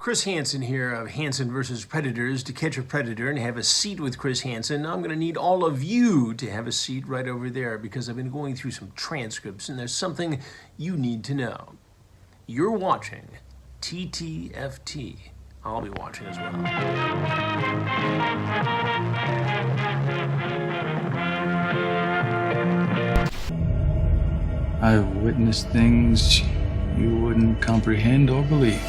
Chris Hansen here of Hansen vs. Predators. To catch a predator and have a seat with Chris Hansen, I'm going to need all of you to have a seat right over there because I've been going through some transcripts and there's something you need to know. You're watching TTFT. I'll be watching as well. I've witnessed things you wouldn't comprehend or believe.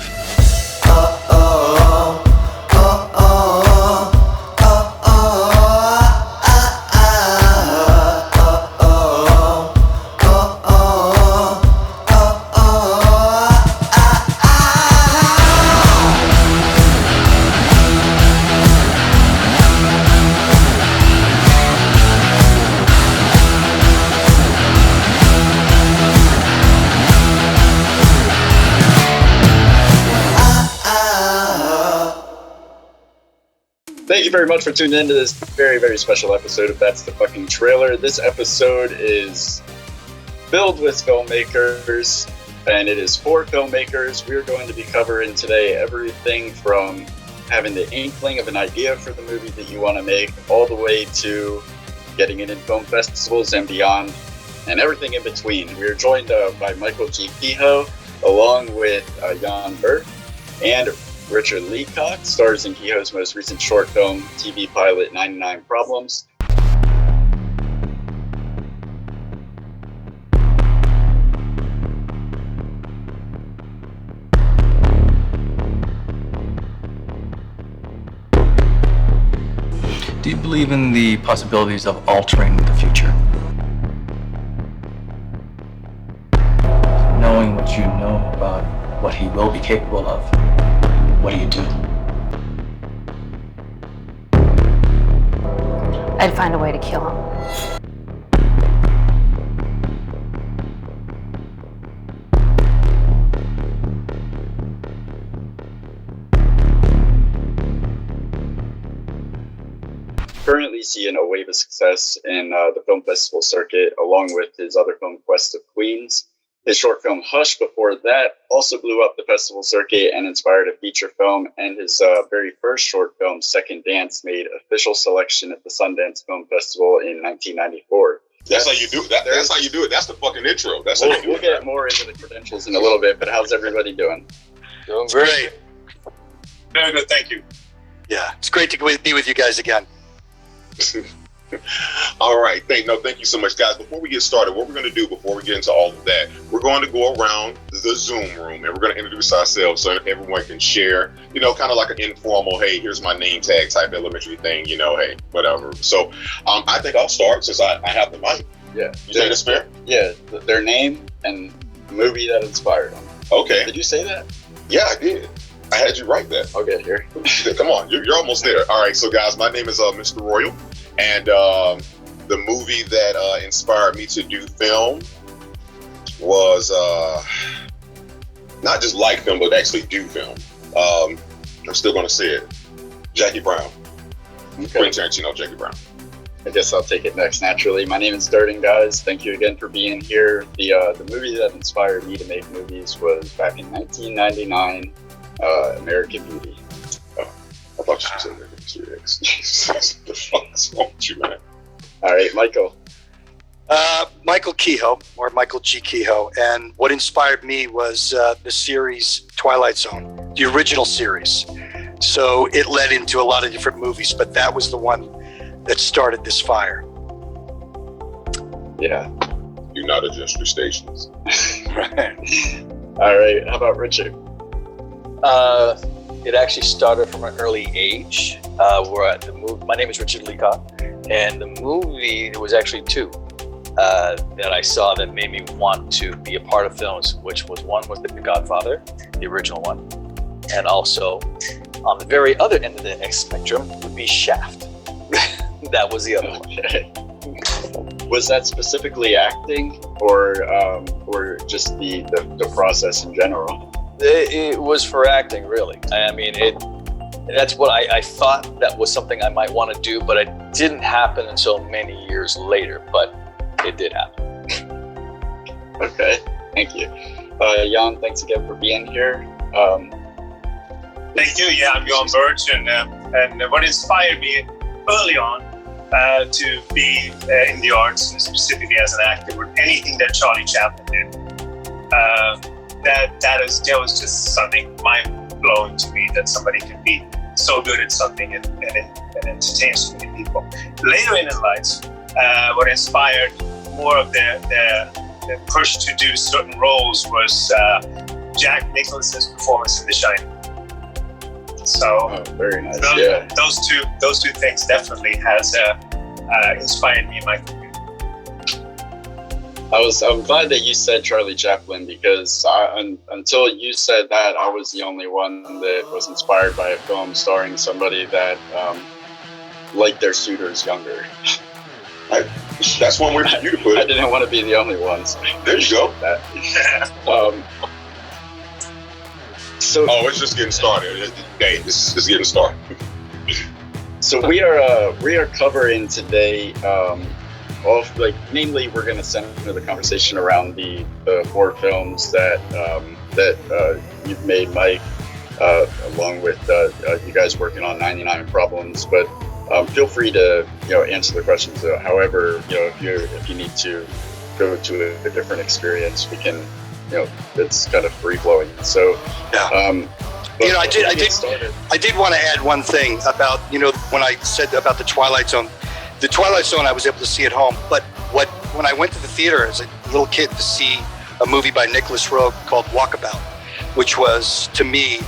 Thank you very much for tuning into this very, very special episode of That's the Fucking Trailer. This episode is filled with filmmakers, and it is for filmmakers. We're going to be covering today everything from having the inkling of an idea for the movie that you want to make, all the way to getting it in film festivals and beyond, and everything in between. We are joined by Michael G. Kehoe, along with Yan Birch, and Richard Leacock, stars in Kehoe's most recent short film, TV pilot 99 Problems. Do you believe in the possibilities of altering the future? Knowing what you know about what he will be capable of, what do you do? I'd find a way to kill him. Currently seeing a wave of success in the film festival circuit, along with his other film, Quest of Queens. His short film, Hush, before that, also blew up the festival circuit and inspired a feature film. And his very first short film, Second Dance, made official selection at the Sundance Film Festival in 1994. That's how you do it. That's how you do it. That's the fucking intro. That's how you do We'll it. get more into the credentials in a little bit, but how's everybody doing? Doing great. Very good, thank you. Yeah, it's great to be with you guys again. All right, thank you so much, guys. Before we get started, what we're going to do before we get into all of that, we're going to go around the Zoom room and we're going to introduce ourselves so everyone can share, kind of like an informal, hey, here's my name tag type elementary thing, hey, whatever. So I think I'll start since I have the mic. Yeah. You think it's fair? Yeah, their name and the movie that inspired them. Okay. Did you say that? Yeah, I did. I had you write that. Okay, here. Come on, you're almost there. All right, so guys, my name is Mr. Royal. And the movie that inspired me to do film was not just like film, but actually do film. I'm still going to say it. Jackie Brown. Okay. Quentin Tarantino, Jackie Brown. I guess I'll take it next naturally. My name is Darden, guys. Thank you again for being here. The movie that inspired me to make movies was back in 1999, American Beauty. I thought you said that. Jesus, the fuck is wrong with you, man? All right, Michael. Michael Kehoe, or Michael G. Kehoe, and what inspired me was the series Twilight Zone, the original series. So it led into a lot of different movies, but that was the one that started this fire. Yeah. Do not adjust your stations. Right. All right, how about Richard? It actually started from an early age. My name is Richard Leacock, and the movie, there was actually two that I saw that made me want to be a part of films, which was one was The Godfather, the original one, and also on the very other end of the spectrum would be Shaft. That was the other one. Was that specifically acting or just the process in general? It was for acting, really. I mean, that's what I thought that was something I might want to do, but it didn't happen until many years later, but it did happen. Okay, thank you. Yan, thanks again for being here. Thank you. Yeah, I'm Yan Birch, and what inspired me early on to be in the arts, and specifically as an actor, with anything that Charlie Chaplin did. That was just something mind-blowing to me, that somebody can be so good at something and entertain so many people. Later in their lives, what inspired more of their push to do certain roles was Jack Nicholson's performance in The Shining. So very nice. Those two things definitely has inspired me in my career. I'm glad that you said Charlie Chaplin, because until you said that, I was the only one that was inspired by a film starring somebody that liked their suitors younger. That's one way for you to put it. I didn't want to be the only one. So there you go. It's just getting started. Hey, this is getting started. So we are covering today. Mainly we're going to center the conversation around the 4 films that you've made, Mike, along with you guys working on 99 Problems. But feel free to answer the questions. However, if you need to go to a different experience, we can. It's kind of free flowing. So yeah. I did want to add one thing about when I said about the Twilight Zone. The Twilight Zone I was able to see at home, but when I went to the theater as a little kid to see a movie by Nicholas Roeg called Walkabout, which was to me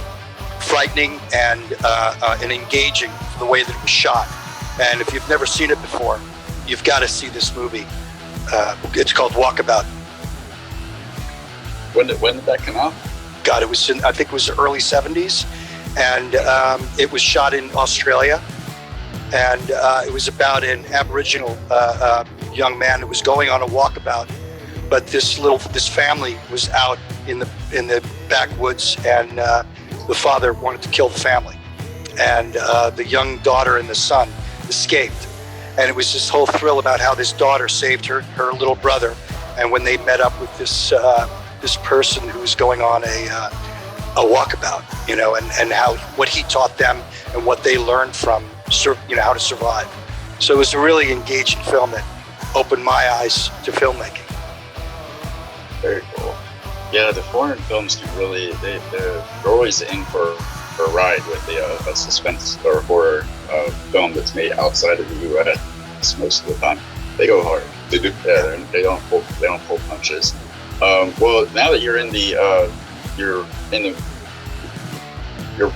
frightening and engaging for the way that it was shot. And if you've never seen it before, you've got to see this movie. It's called Walkabout. When did that come out? God, I think it was the early 70s, and it was shot in Australia. And it was about an Aboriginal young man who was going on a walkabout, but this family was out in the backwoods, and the father wanted to kill the family, and the young daughter and the son escaped. And it was this whole thrill about how this daughter saved her little brother, and when they met up with this person who was going on a walkabout, and how what he taught them and what they learned from how to survive. So it was a really engaging film that opened my eyes to filmmaking. Very cool. Yeah, the foreign films can really, they're always in for a ride with a suspense or horror film that's made outside of the U.S. most of the time. They go hard. They do. Yeah, they don't pull punches. Well, now that you're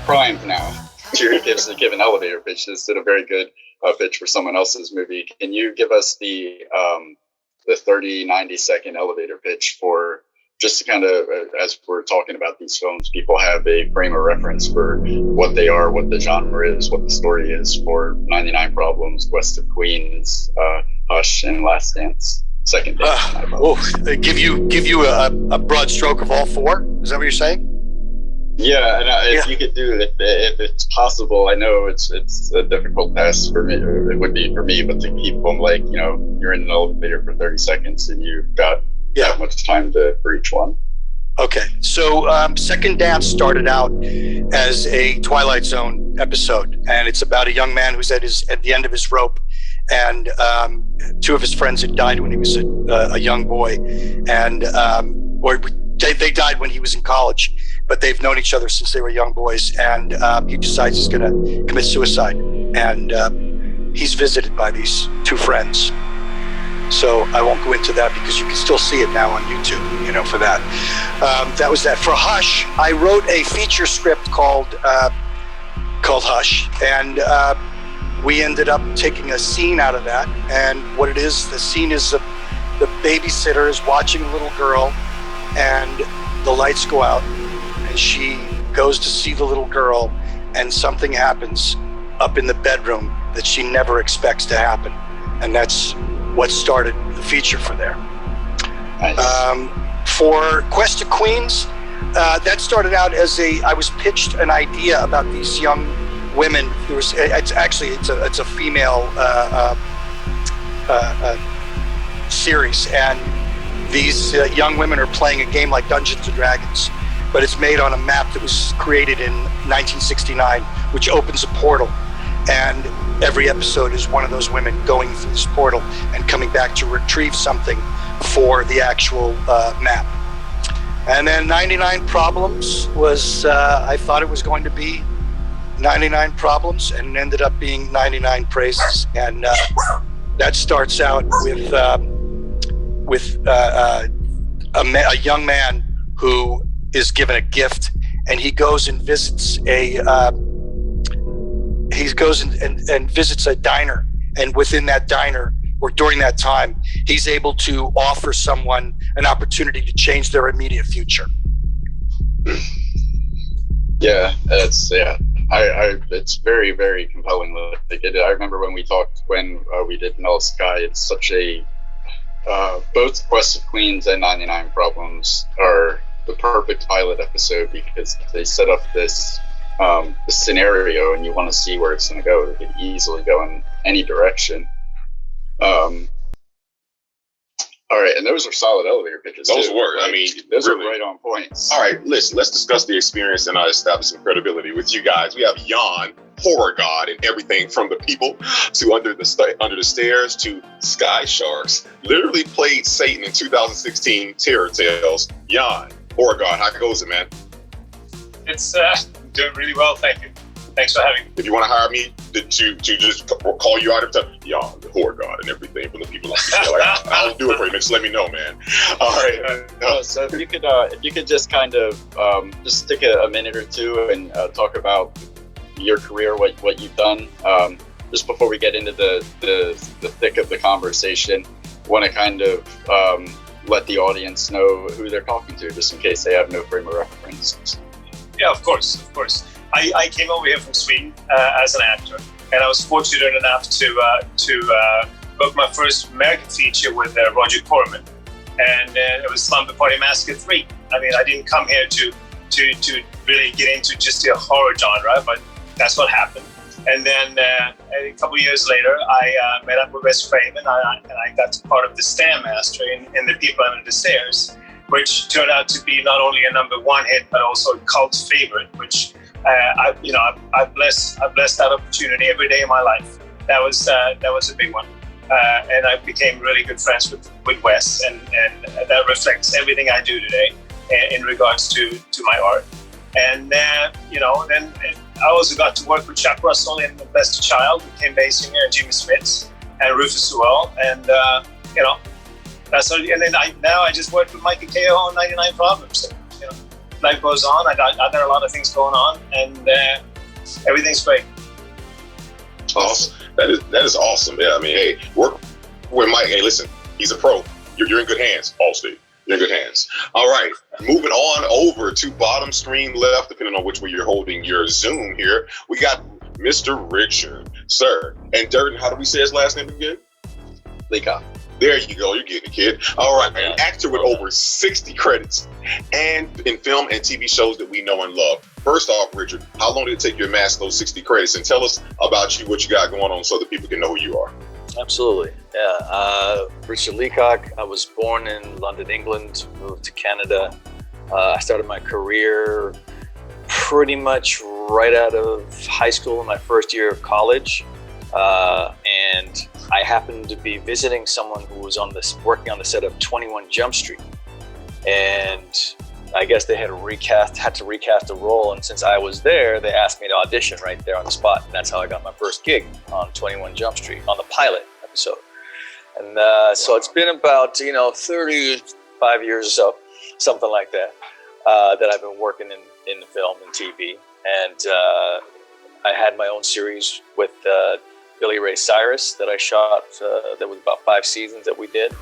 primed now. You're give an elevator pitch. This did a very good pitch for someone else's movie. Can you give us the 30-90 second elevator pitch for just to kind of, as we're talking about these films, people have a frame of reference for what they are, what the genre is, what the story is for 99 Problems, West of Queens, Hush, and Last Dance. Second Dance. Give you a broad stroke of all 4? Is that what you're saying? Yeah, and if you could do it, if it's possible, I know it's a difficult task for me, or it would be for me, but to keep them you're in an elevator for 30 seconds and you've got that much time for each one. Okay, so Second Dance started out as a Twilight Zone episode, and it's about a young man who's at the end of his rope, and 2 of his friends had died when he was a young boy, and they died when he was in college. But they've known each other since they were young boys, and he decides he's going to commit suicide, and he's visited by these 2 friends. So I won't go into that because you can still see it now on YouTube, for that. That was that. For Hush, I wrote a feature script called Hush, and we ended up taking a scene out of that. And what it is, the scene is the babysitter is watching a little girl, and the lights go out. She goes to see the little girl, and something happens up in the bedroom that she never expects to happen, and that's what started the feature for there. Nice. For Quest of Queens, that started out as I was pitched an idea about these young women. It's a female series, and these young women are playing a game like Dungeons and Dragons. but it's made on a map that was created in 1969, which opens a portal. And every episode is one of those women going through this portal and coming back to retrieve something for the actual map. And then 99 Problems was, I thought it was going to be 99 Problems, and ended up being 99 Praises. And that starts out with a young man who is given a gift, and he goes and visits visits a diner, and within that diner, or during that time, he's able to offer someone an opportunity to change their immediate future. Yeah, it's very, very compelling. I remember when we talked when we did Null Sky. It's such a both Quest of Queens and 99 Problems are the perfect pilot episode because they set up this scenario, and you want to see where it's going to go. It could easily go in any direction. All right, and those are solid elevator pitches. Those too. were. I mean, those really are right on points. All right, listen, let's discuss the experience and establish some credibility with you guys. We have Yan, horror god, and everything from the people to under the stairs to Sky Sharks. Literally played Satan in 2016 Terror Tales. Yan, horror god, how goes it, man? It's doing really well, thank you. Thanks for having me. If you want to hire me to just call you out of time, Yan, the horror god, and everything from the people like that. Like, I'll do it for you, man. Just let me know, man. All right. So if you could just kind of just take a minute or two and talk about your career, what you've done. Just before we get into the thick of the conversation, want to kind of let the audience know who they're talking to, just in case they have no frame of reference. Yeah, of course. I came over here from Sweden as an actor, and I was fortunate enough to book my first American feature with Roger Corman, and it was Slumber Party Massacre 3. I mean, I didn't come here to really get into just the horror genre, but that's what happened. And then a couple of years later, I met up with Wes Craven, and I got part of the Stairmaster in The People Under the Stairs, which turned out to be not only a #1 hit, but also a cult favorite, which I bless that opportunity every day of my life. That was a big one, and I became really good friends with Wes, and that reflects everything I do today in regards to my art. And then I also got to work with Chuck Russell in The Best Child, with Kim Basinger and Jimmy Smits and Rufus Sewell, and that's all. And then I just worked with Mike and Kehoe on 99 Problems. Life goes on. I got a lot of things going on, and everything's great. Awesome. That is awesome. Yeah, I mean, hey, work with Mike. Hey, listen, he's a pro. You're in good hands, Allstate. You're in good hands. All right, moving on over to bottom screen left, depending on which way you're holding your Zoom here, we got Mr. Richard, sir. And Durden, how do we say his last name again? Leacock. There you go. You're getting it, kid. All right, an actor with over 60 credits and in film and TV shows that we know and love. First off, Richard, how long did it take you to amass those 60 credits? And tell us about you, what you got going on, so that people can know who you are. Absolutely. Yeah. Richard Leacock. I was born in London, England, moved to Canada. I started my career pretty much right out of high school in my first year of college. And I happened to be visiting someone who was working on the set of 21 Jump Street. And I guess they had to recast a role. And since I was there, they asked me to audition right there on the spot. And that's how I got my first gig on 21 Jump Street on the pilot episode. And so it's been about, 35 years or so, something like that, that I've been working in the film and TV. And I had my own series with Billy Ray Cyrus that I shot. That was about 5 seasons that we did.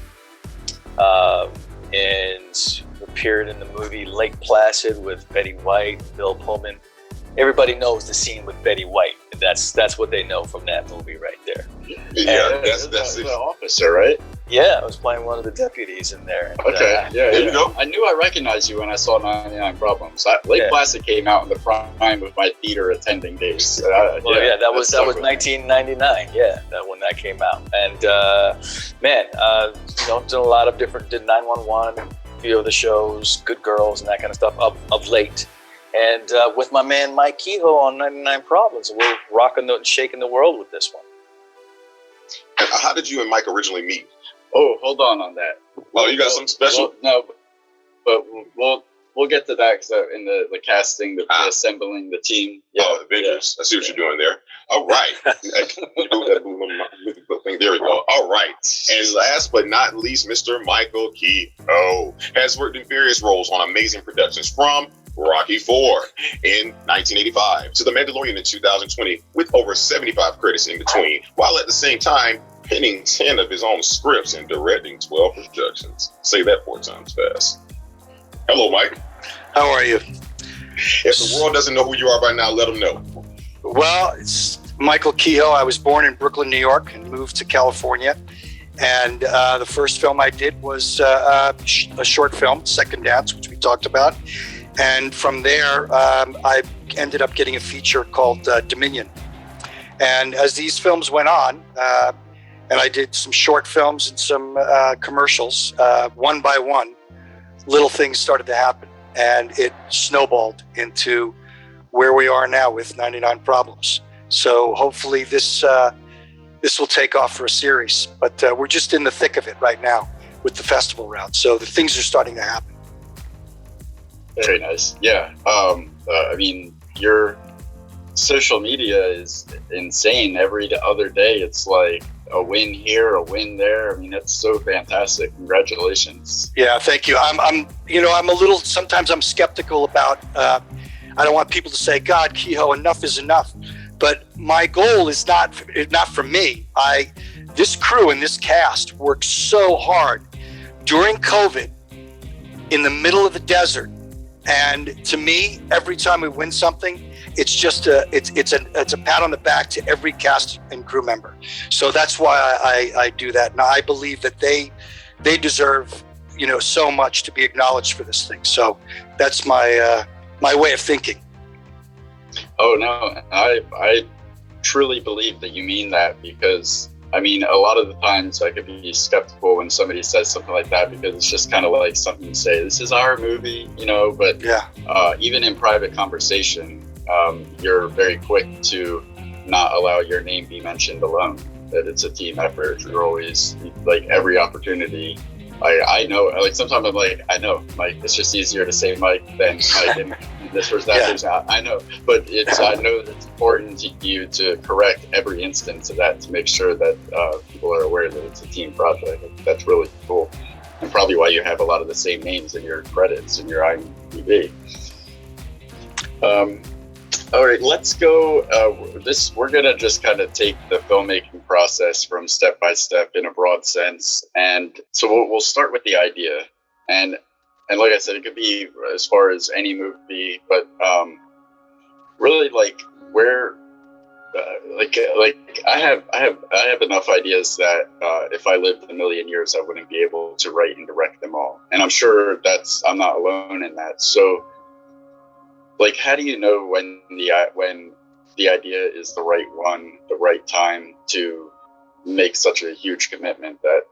And appeared in the movie Lake Placid with Betty White, Bill Pullman. Everybody knows the scene with Betty White. And that's what they know from that movie right there. Yeah, that's the officer, right? Yeah, I was playing one of the deputies in there. And, okay, there you go. I knew I recognized you when I saw 99 Problems. Lake Placid came out in the prime of my theater attending days. That was 1999. Yeah, when that came out. And did a lot of different. Did 911, few of the shows, Good Girls and that kind of stuff of late. And with my man Mike Kehoe on 99 Problems, we're rocking and shaking the world with this one. And how did you and Mike originally meet? Oh, hold on that. Oh, you got something special? No, but we'll get to that because in the casting, the assembling the team. Yeah, Avengers. I see what you're doing there. All right. There we go. All right. And last but not least, Mr. Michael Kehoe has worked in various roles on amazing productions, from Rocky IV in 1985 to The Mandalorian in 2020, with over 75 credits in between, while at the same time penning 10 of his own scripts and directing 12 productions. Say that 4 times fast. Hello, Mike. How are you? If the world doesn't know who you are by now, let them know. Well, it's Michael Kehoe. I was born in Brooklyn, New York, and moved to California. And the first film I did was a short film, Second Dance, which we talked about. And from there, I ended up getting a feature called Dominion. And as these films went on, and I did some short films and some commercials, one by one, little things started to happen. And it snowballed into where we are now with 99 Problems. So hopefully this will take off for a series. But we're just in the thick of it right now with the festival route. So the things are starting to happen. Very nice. Yeah. I mean, your social media is insane. Every other day, it's like a win here, a win there. I mean, that's so fantastic. Congratulations. Yeah, thank you. I'm a little, sometimes I'm skeptical about, I don't want people to say, God, Kehoe, enough is enough. But my goal is not for me. This crew and this cast worked so hard during COVID in the middle of the desert. And to me, every time we win something, it's just it's a pat on the back to every cast and crew member. So that's why I do that. And I believe that they deserve, so much to be acknowledged for this thing. So that's my way of thinking. Oh no, I truly believe that you mean that, because I mean, a lot of the times I could be skeptical when somebody says something like that, because it's just kind of like something you say, this is our movie, but yeah. Even in private conversation, you're very quick to not allow your name be mentioned alone, that it's a team effort. You're always, like, every opportunity. I know, like, sometimes I'm like, I know, Mike, it's just easier to say Mike than Mike, and this or that. Yeah. I know, but I know that it's important to you to correct every instance of that, to make sure that people are aware that it's a team project. That's really cool, and probably why you have a lot of the same names in your credits in your IMDb. All right, let's go. We're gonna just kind of take the filmmaking process from step by step in a broad sense, and so we'll start with the idea, and like I said, it could be as far as any movie, but really, like, where, like I have enough ideas that if I lived a million years, I wouldn't be able to write and direct them all, and I'm sure I'm not alone in that. So, like, how do you know when the idea is the right one, the right time to make such a huge commitment that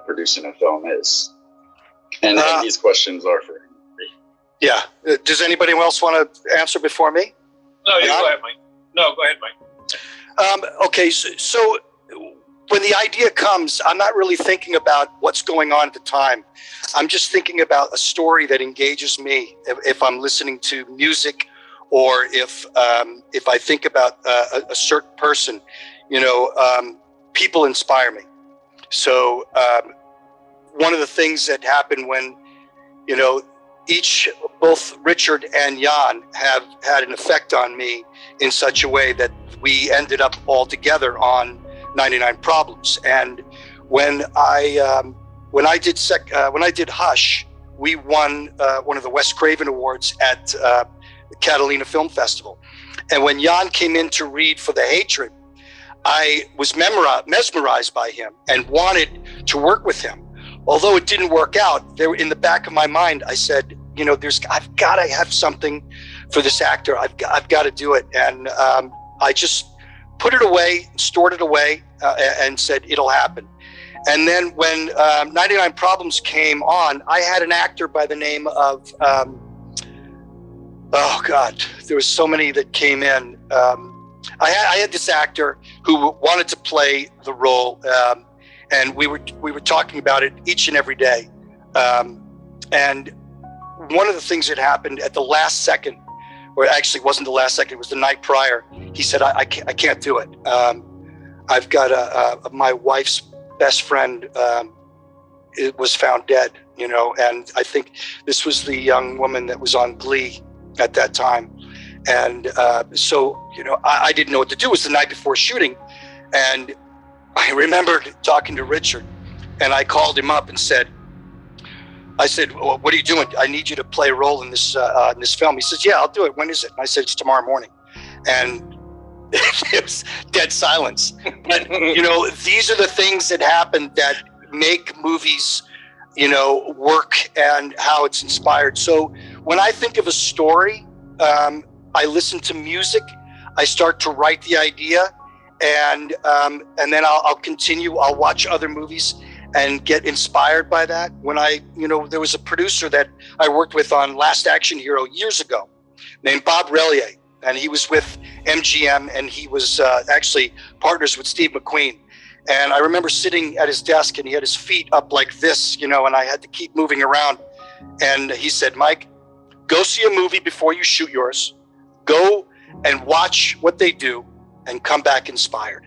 producing a film is? And these questions are for me. Yeah. Does anybody else want to answer before me? No, you go ahead, Mike. No, go ahead, Mike. Okay, so when the idea comes, I'm not really thinking about what's going on at the time. I'm just thinking about a story that engages me. If I'm listening to music, or if I think about a certain person, people inspire me. So one of the things that happened when, both Richard and Yan have had an effect on me in such a way that we ended up all together on 99 Problems. And when I did Hush, we won one of the Wes Craven Awards at the Catalina Film Festival. And when Yan came in to read for The Hatred, I was mesmerized by him and wanted to work with him. Although it didn't work out, there in the back of my mind, I said, I've got to have something for this actor. I've got to do it. And I just put it away, stored it away, and said, it'll happen. And then when 99 Problems came on, I had an actor by the name of, oh God, there was so many that came in. I had this actor who wanted to play the role, and we were talking about it each and every day. And one of the things that happened at the last second, or actually it wasn't the last second, it was the night prior, he said, I can't do it. I've got my wife's best friend it was found dead, you know, and I think this was the young woman that was on Glee at that time. And so, you know, I didn't know what to do. It was the night before shooting. And I remembered talking to Richard, and I called him up and said, well, what are you doing? I need you to play a role in this film. He says, yeah, I'll do it. When is it? And I said, it's tomorrow morning. And it was dead silence. But, you know, these are the things that happen that make movies, you know, work and how it's inspired. So when I think of a story, I listen to music, I start to write the idea, and then I'll continue. I'll watch other movies and get inspired by that. When there was a producer that I worked with on Last Action Hero years ago named Bob Relier, and he was with MGM, and he was actually partners with Steve McQueen. And I remember sitting at his desk, and he had his feet up like this, you know, and I had to keep moving around. And he said, Mike, go see a movie before you shoot yours. Go and watch what they do and come back inspired.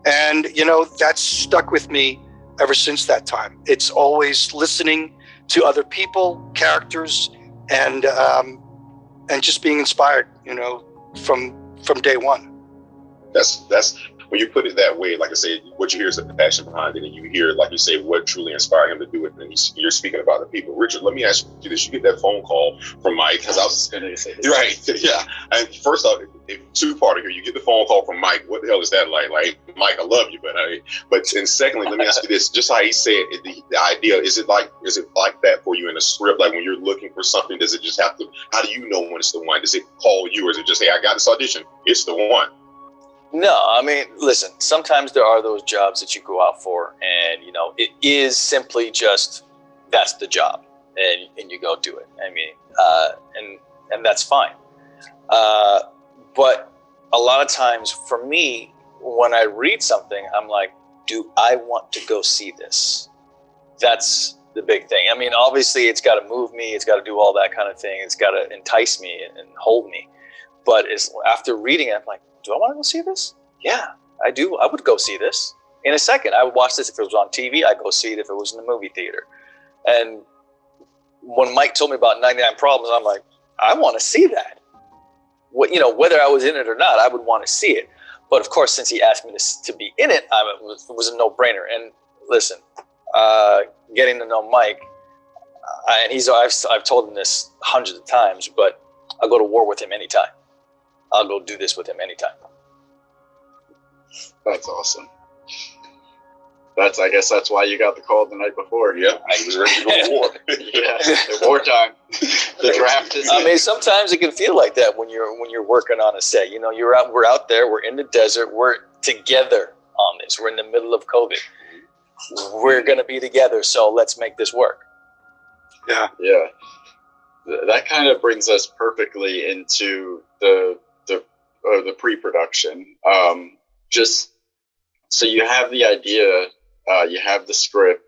And, you know, that's stuck with me ever since that time. It's always listening to other people, characters, and just being inspired, you know, from day one. That's when you put it that way, like I say, what you hear is the passion behind it, and you hear, like you say, what truly inspired him to do it. And you're speaking about the people. Richard, let me ask you this: you get that phone call from Mike, because I was going to say this. Right, yeah. And first off, two-parter here. You get the phone call from Mike. What the hell is that like? Like, Mike, I love you, and secondly, let me ask you this: just how he said the idea, is it like that for you in a script? Like when you're looking for something, does it just have to? How do you know when it's the one? Does it call you, or is it just, hey, I got this audition, it's the one? No, I mean, listen, sometimes there are those jobs that you go out for, and, you know, it is simply just, that's the job, and you go do it. I mean, and that's fine. But a lot of times for me, when I read something, I'm like, do I want to go see this? That's the big thing. I mean, obviously it's got to move me. It's got to do all that kind of thing. It's got to entice me and hold me. But after reading it, I'm like, do I want to go see this? Yeah, I do. I would go see this in a second. I would watch this if it was on TV. I'd go see it if it was in the movie theater. And when Mike told me about 99 Problems, I'm like, I want to see that. You know, whether I was in it or not, I would want to see it. But of course, since he asked me to be in it, it was a no-brainer. And listen, getting to know Mike, and I've told him this hundreds of times, but I'll go to war with him anytime. I'll go do this with him anytime. That's awesome. I guess that's why you got the call the night before. Yeah, I was ready to go to war. Yeah, wartime. The draft is. I mean, sometimes it can feel like that when you're working on a set. You know, we're out there, we're in the desert, we're together on this. We're in the middle of COVID. We're gonna be together, so let's make this work. Yeah. That kind of brings us perfectly into the pre-production. Just so you have the idea, you have the script.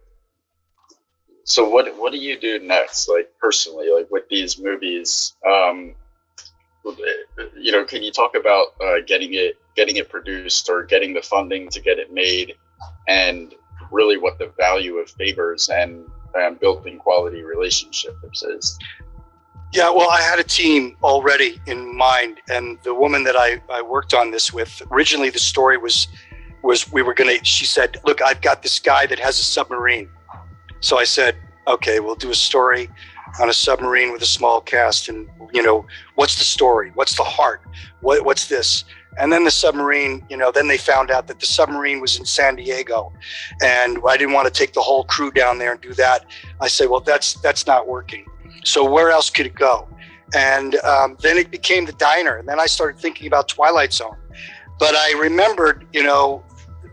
So what do you do next, like personally, like with these movies? You know, can you talk about getting it produced or getting the funding to get it made, and really what the value of favors and building quality relationships is? Yeah, well, I had a team already in mind, and the woman that I worked on this with, originally the story was she said, look, I've got this guy that has a submarine. So I said, okay, we'll do a story on a submarine with a small cast, and, you know, what's the story? What's the heart? What's this? And then the submarine, you know, then they found out that the submarine was in San Diego, and I didn't want to take the whole crew down there and do that. I said, well, that's not working. So where else could it go? And then it became the diner. And then I started thinking about Twilight Zone. But I remembered, you know,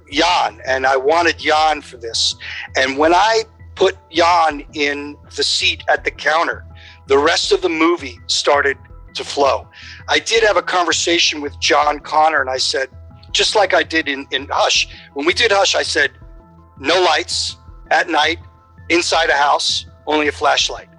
Yan, and I wanted Yan for this. And when I put Yan in the seat at the counter, the rest of the movie started to flow. I did have a conversation with John Connor, and I said, just like I did in Hush, when we did Hush, I said, no lights at night, inside a house, only a flashlight.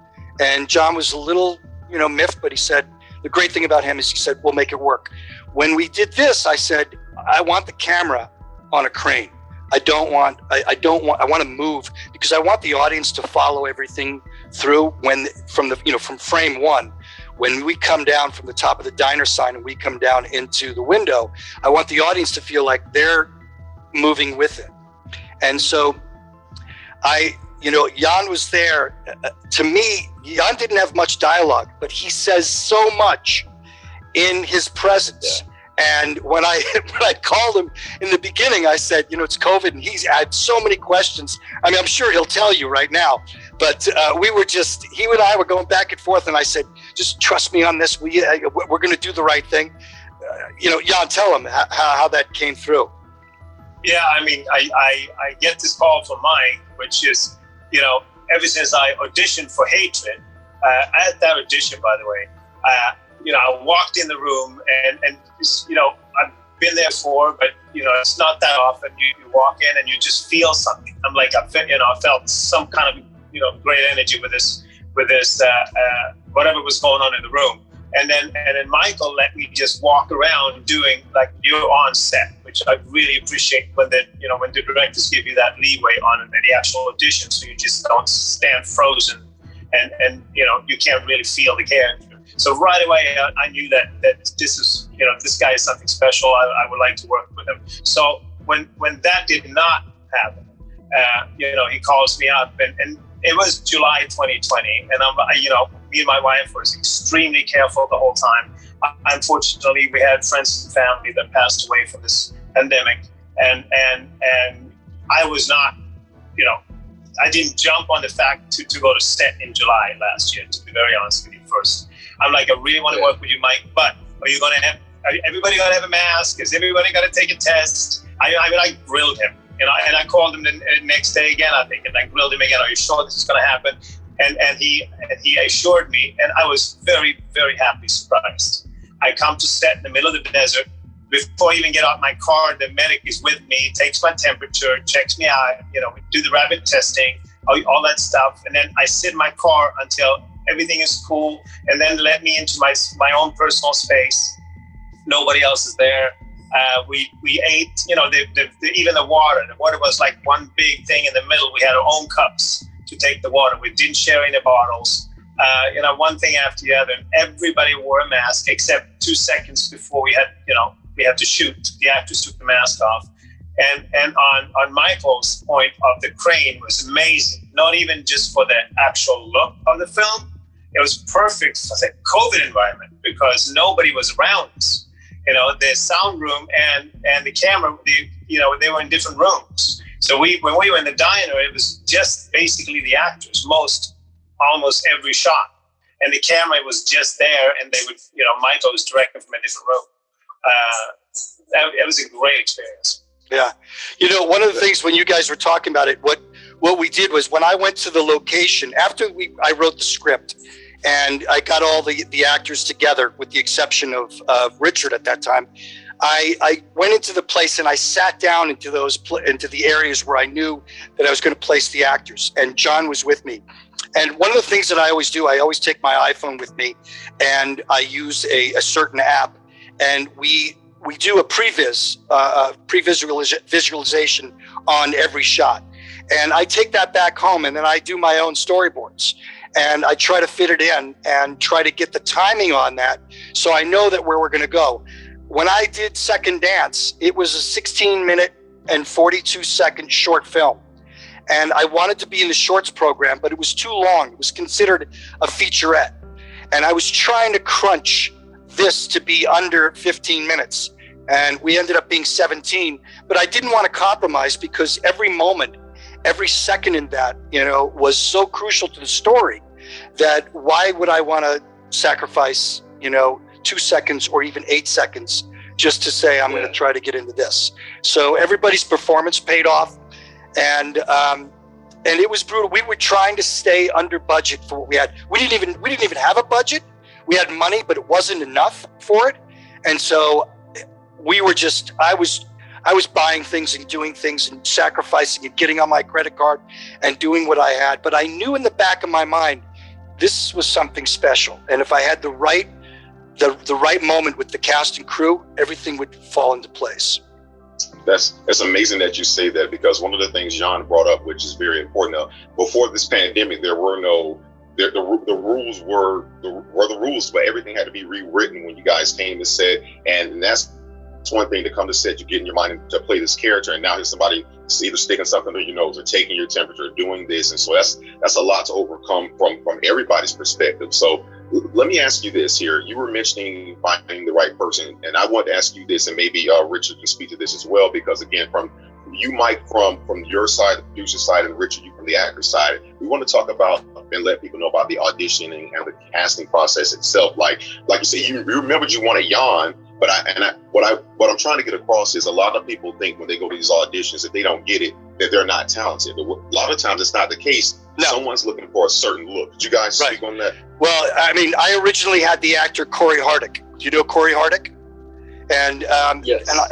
And John was a little, miffed, but he said, the great thing about him is he said, we'll make it work. When we did this, I said, I want the camera on a crane. I want to move, because I want the audience to follow everything through from frame one. When we come down from the top of the diner sign and we come down into the window, I want the audience to feel like they're moving with it. And so Yan was there. To me, Yan didn't have much dialogue, but he says so much in his presence. Yeah. And when I called him in the beginning, I said, it's COVID, and he's had so many questions. I mean, I'm sure he'll tell you right now, but he and I were going back and forth, and I said, just trust me on this. We're going to do the right thing. Yan, tell him how that came through. Yeah, I mean, I get this call from Mike, which is, ever since I auditioned for Hatred, at that audition, by the way, I walked in the room and I've been there before, but it's not that often. You walk in and you just feel something. I'm like, I felt some kind of great energy with this whatever was going on in the room. And then Michael let me just walk around doing like you're on set, which I really appreciate when the directors give you that leeway on the actual audition, so you just don't stand frozen and you can't really feel the character. So right away I knew that this is this guy is something special. I would like to work with him. So when that did not happen, he calls me up and it was July 2020, and me and my wife was extremely careful the whole time. Unfortunately, we had friends and family that passed away from this pandemic, and I was not, I didn't jump on the fact to go to set in July last year, to be very honest with you. First, I'm like, I really want to work with you, Mike, but everybody gonna have a mask? Is everybody gonna take a test? I grilled him. And I called him the next day again, I think, and I grilled him again. Are you sure this is going to happen? And he assured me, and I was very, very happy, surprised. I come to set in the middle of the desert. Before I even get out my car, the medic is with me, takes my temperature, checks me out. We do the rapid testing, all that stuff, and then I sit in my car until everything is cool, and then let me into my own personal space. Nobody else is there. We ate, even the water. The water was like one big thing in the middle. We had our own cups to take the water. We didn't share any bottles. One thing after the other. And everybody wore a mask except 2 seconds before we had to shoot. The actors took the mask off. And on Michael's point of the crane was amazing. Not even just for the actual look of the film. It was perfect for the COVID environment because nobody was around us. The sound room and the camera, they were in different rooms. So when we were in the diner, it was just basically the actors, almost every shot. And the camera was just there, and they would, Michael was directing from a different room. It was a great experience. Yeah. One of the things when you guys were talking about it, what we did was when I went to the location, after I wrote the script, and I got all the actors together, with the exception of Richard at that time. I went into the place and I sat down into the areas where I knew that I was going to place the actors. And John was with me. And one of the things that I always do, I always take my iPhone with me, and I use a certain app, and we do a visualization on every shot. And I take that back home, and then I do my own storyboards. And I try to fit it in and try to get the timing on that so I know that where we're going to go. When I did Second Dance, it was a 16-minute and 42-second short film. And I wanted to be in the shorts program, but it was too long. It was considered a featurette. And I was trying to crunch this to be under 15 minutes. And we ended up being 17. But I didn't want to compromise because every moment, every second in that, was so crucial to the story that why would I want to sacrifice, 2 seconds or even 8 seconds just to say, I'm going to try to get into this. So everybody's performance paid off. And it was brutal. We were trying to stay under budget for what we had. We didn't even have a budget. We had money, but it wasn't enough for it. And so we were just, I was buying things and doing things and sacrificing and getting on my credit card and doing what I had. But I knew in the back of my mind, this was something special. And if I had the right moment with the cast and crew, everything would fall into place. That's amazing that you say that, because one of the things Yan brought up, which is very important. Now, before this pandemic, there were no, the rules were the rules, but everything had to be rewritten when you guys came to set. And that's one thing, to come to set, you get in your mind to play this character, and now here's somebody either sticking something to your nose or taking your temperature, doing this. And so that's a lot to overcome from everybody's perspective. So let me ask you this here. You were mentioning finding the right person, and I want to ask you this, and maybe Richard can speak to this as well, because again, from you, Mike, from your side, the producer side, and Richard, you from the actor side, we want to talk about and let people know about the auditioning and the casting process itself. Like you said, you remembered you wanted Yan, but what I'm trying to get across is a lot of people think when they go to these auditions, if they don't get it, that they're not talented. But a lot of times it's not the case. No. Someone's looking for a certain look. Did you guys speak on that? Well, I mean, I originally had the actor Corey Hardick. Do you know Corey Hardick? And yes. And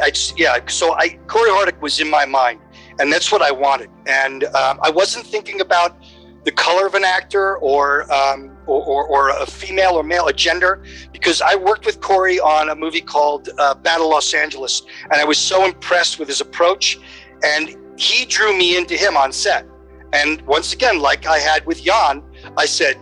Corey Hardick was in my mind, and that's what I wanted. And I wasn't thinking about the color of an actor or a female or male, a gender, because I worked with Corey on a movie called Battle Los Angeles, and I was so impressed with his approach, and he drew me into him on set. And once again, like I had with Yan, I said,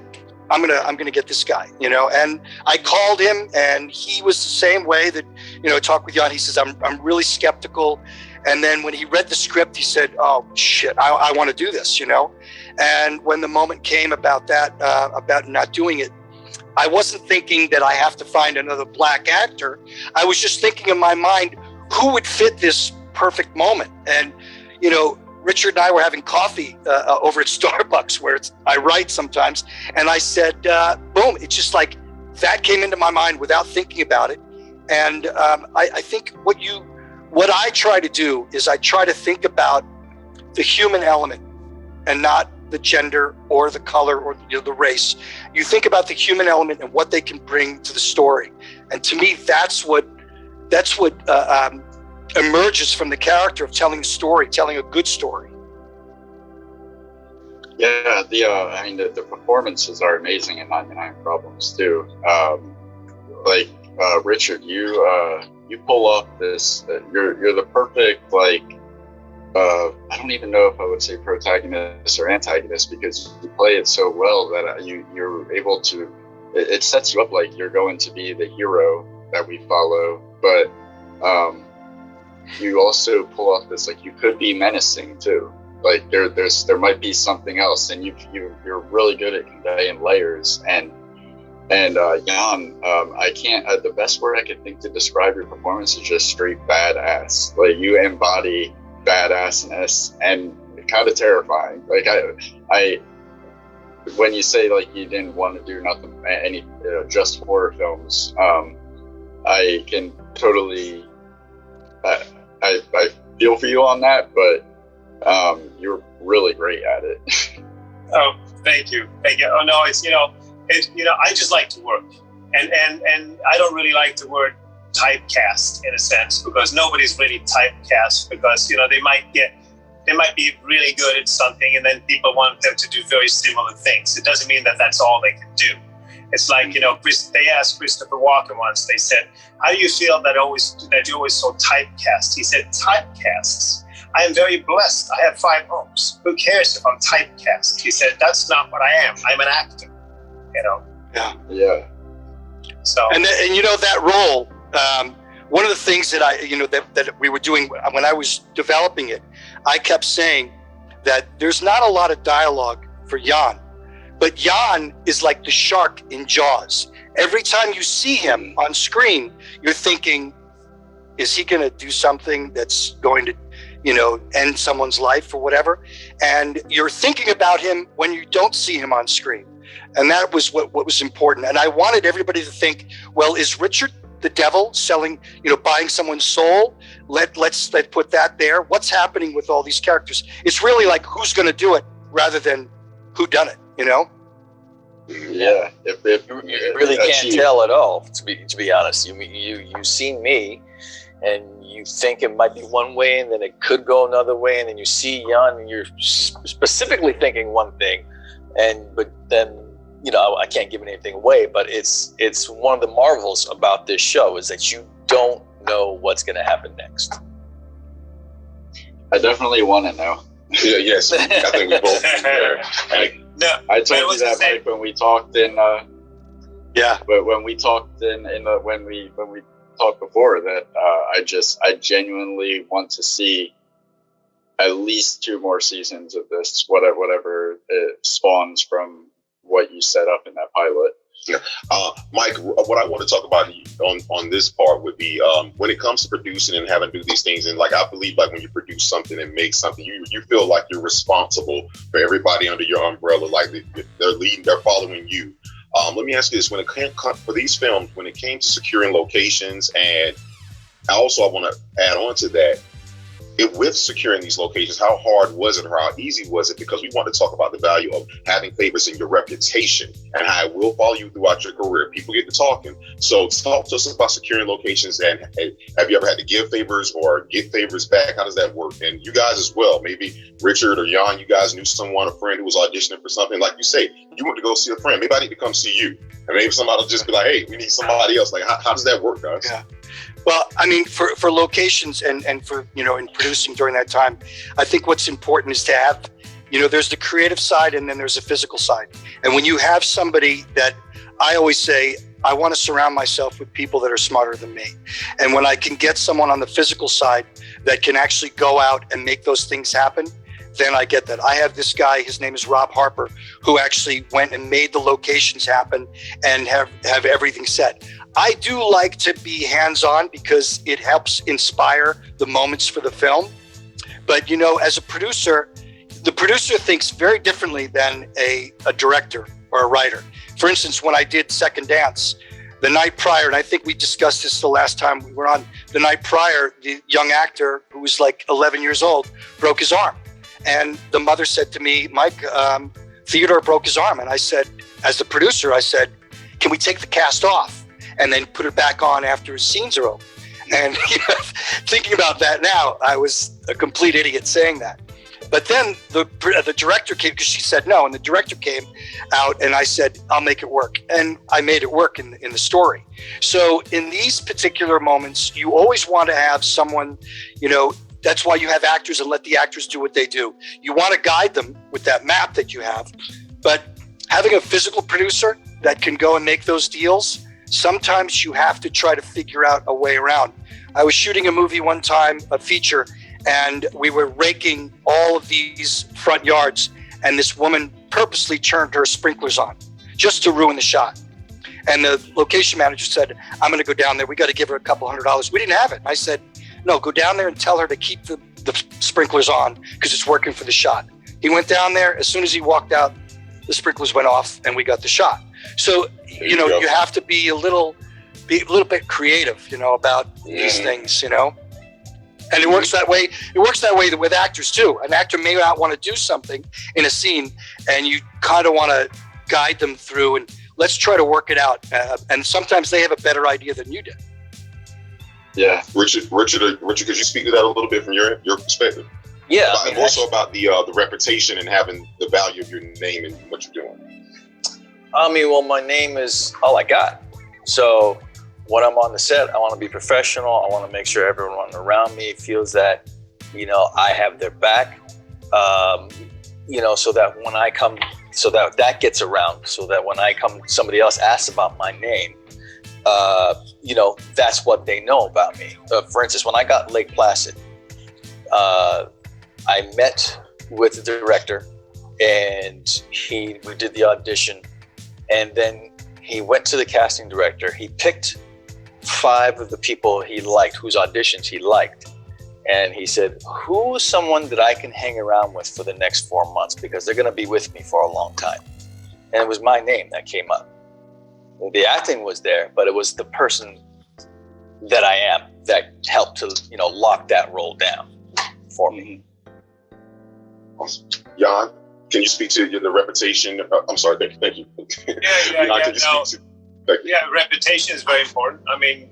I'm gonna get this guy, you know. And I called him, and he was the same way that, you know, talk with Yan. He says, I'm really skeptical. And then when he read the script, he said, oh shit, I want to do this, you know. And when the moment came about that, about not doing it, I wasn't thinking that I have to find another black actor. I was just thinking in my mind, who would fit this perfect moment? And, you know, Richard and I were having coffee over at Starbucks, where I write sometimes. And I said, boom, it's just like that came into my mind without thinking about it. And I think what I try to do is I try to think about the human element and not the gender or the color or the race. You think about the human element and what they can bring to the story. And to me, that's what emerges from the character of telling a story, telling a good story. Yeah, the performances are amazing in 99 Problems too. Richard, you pull off this. You're the perfect, I don't even know if I would say protagonist or antagonist, because you play it so well that you're able to. It sets you up like you're going to be the hero that we follow, but you also pull off this, like, you could be menacing too. Like there might be something else, and you're really good at conveying layers. And Yan, the best word I could think to describe your performance is just straight badass. Like, you embody badassness, and kind of terrifying. Like I when you say like you didn't want to do just horror films, I can totally I feel for you on that, but you're really great at it. Oh, thank you. Oh no, I just like to work, and I don't really like the word typecast in a sense, because nobody's really typecast, because they might be really good at something, and then people want them to do very similar things. It doesn't mean that that's all they can do. It's like, they asked Christopher Walken once, they said, how do you feel that you're always so typecast? He said, typecasts. I am very blessed. I have 5 homes. Who cares if I'm typecast? He said, that's not what I am. I'm an actor, Yeah. So. And that role, one of the things that that we were doing when I was developing it, I kept saying that there's not a lot of dialogue for Yan, but Yan is like the shark in Jaws. Every time you see him on screen, you're thinking, is he going to do something that's going to, end someone's life or whatever? And you're thinking about him when you don't see him on screen. And that was what was important. And I wanted everybody to think, well, is Richard the devil selling, buying someone's soul? Let's put that there. What's happening with all these characters? It's really like who's going to do it rather than who done it, Yeah, if you really can't tell at all. To be honest, you've seen me, and you think it might be one way, and then it could go another way, and then you see Yan, and you're specifically thinking one thing, but then I can't give anything away. But it's one of the marvels about this show is that you don't know what's going to happen next. I definitely want to know. Yeah, yes, I think we both there. No, I told you that, Mike, when we talked in. But when we talked when we talked before that, I genuinely want to see at least 2 more seasons of this, whatever it spawns from what you set up in that pilot. Yeah. Mike, what I want to talk about on this part would be when it comes to producing and having to do these things, and I believe when you produce something and make something, you feel like you're responsible for everybody under your umbrella, like they're following you. Let me ask you this: when it came for these films, when it came to securing locations, and I want to add on to that, with securing these locations, how hard was it or how easy was it? Because we want to talk about the value of having favors in your reputation and how it will follow you throughout your career. People get to talking. So talk to us about securing locations, and have you ever had to give favors or get favors back? How does that work? And you guys as well, maybe Richard or Yan, you guys knew someone, a friend who was auditioning for something. Like you say, you went to go see a friend. Maybe I need to come see you. And maybe somebody will just be like, hey, we need somebody else. Like, how does that work, guys? Yeah. Well, I mean, for locations and for, in producing during that time, I think what's important is to have, there's the creative side and then there's a physical side. And when you have somebody that, I always say, I want to surround myself with people that are smarter than me. And when I can get someone on the physical side that can actually go out and make those things happen, then I get that. I have this guy, his name is Rob Harper, who actually went and made the locations happen and have everything set. I do like to be hands-on because it helps inspire the moments for the film. But, as a producer, the producer thinks very differently than a director or a writer. For instance, when I did Second Dance, the night prior, and I think we discussed this the last time we were on, the night prior, the young actor who was 11 years old broke his arm. And the mother said to me, Mike, Theodore broke his arm. And I said, as the producer, can we take the cast off and then put it back on after his scenes are over? And thinking about that now, I was a complete idiot saying that. But then the director came, because she said no, and the director came out and I said, I'll make it work. And I made it work in the story. So in these particular moments, you always want to have someone, that's why you have actors and let the actors do what they do. You want to guide them with that map that you have, but having a physical producer that can go and make those deals, sometimes you have to try to figure out a way around. I was shooting a movie one time, a feature, and we were raking all of these front yards, and this woman purposely turned her sprinklers on just to ruin the shot. And the location manager said, I'm going to go down there. We got to give her a couple $100. We didn't have it. I said, no, go down there and tell her to keep the sprinklers on because it's working for the shot. He went down there. As soon as he walked out, the sprinklers went off and we got the shot. So, you have to be a little bit creative, about these things, And it works that way. It works that way with actors too. An actor may not want to do something in a scene and you kind of want to guide them through and let's try to work it out. And sometimes they have a better idea than you did. Yeah, Richard, could you speak to that a little bit from your perspective? Yeah, also about the reputation and having the value of your name and what you're doing. My name is all I got. So when I'm on the set, I want to be professional. I want to make sure everyone around me feels that, I have their back. So that when I come, so that gets around. So that when I come, somebody else asks about my name. That's what they know about me. For instance, when I got Lake Placid, I met with the director and we did the audition, and then he went to the casting director. He picked 5 of the people he liked, whose auditions he liked. And he said, who's someone that I can hang around with for the next 4 months because they're going to be with me for a long time? And it was my name that came up. The acting was there, but it was the person that I am that helped to, lock that role down for me. Awesome. Yan, can you speak to the reputation? I'm sorry, thank you. Yeah. Can you speak to, Yeah, reputation is very important. I mean,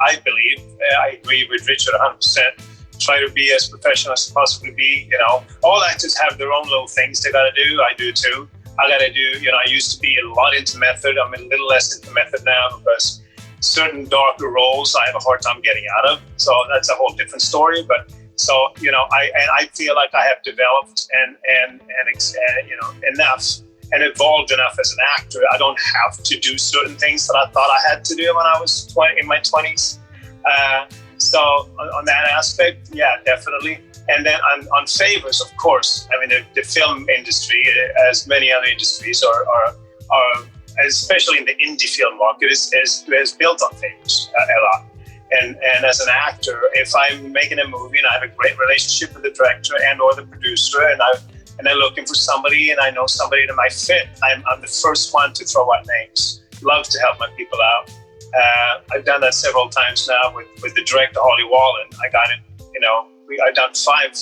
I believe, I agree with Richard 100%. Try to be as professional as possibly be. All actors have their own little things they got to do. I do too. I got to do, I used to be a lot into method. I'm a little less into method now because certain darker roles I have a hard time getting out of. So that's a whole different story. But so, I feel like I have developed and enough and evolved enough as an actor. I don't have to do certain things that I thought I had to do when I was in my 20s. So on that aspect, yeah, definitely. And then on favors, of course. I mean, the film industry, as many other industries, are especially in the indie film market, is built on favors a lot. And as an actor, if I'm making a movie and I have a great relationship with the director and or the producer, and they're looking for somebody, and I know somebody that might fit, I'm the first one to throw out names. Love to help my people out. I've done that several times now with the director Holly Wallen. I got it. I've done five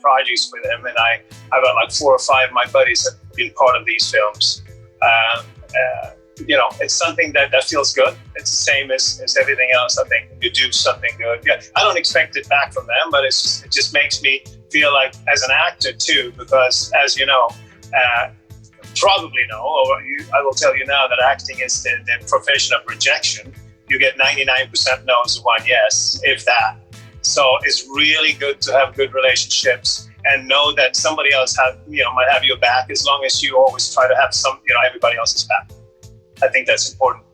projects with him, and I've got like 4 or 5 of my buddies that have been part of these films. It's something that feels good. It's the same as everything else. I think you do something good. Yeah, I don't expect it back from them, but it just makes me feel like as an actor too, because as you know, probably know, or I will tell you now that acting is the profession of rejection. You get 99% no's and 1 yes, if that. So it's really good to have good relationships and know that somebody else might have your back, as long as you always try to have everybody else's back. I think that's important.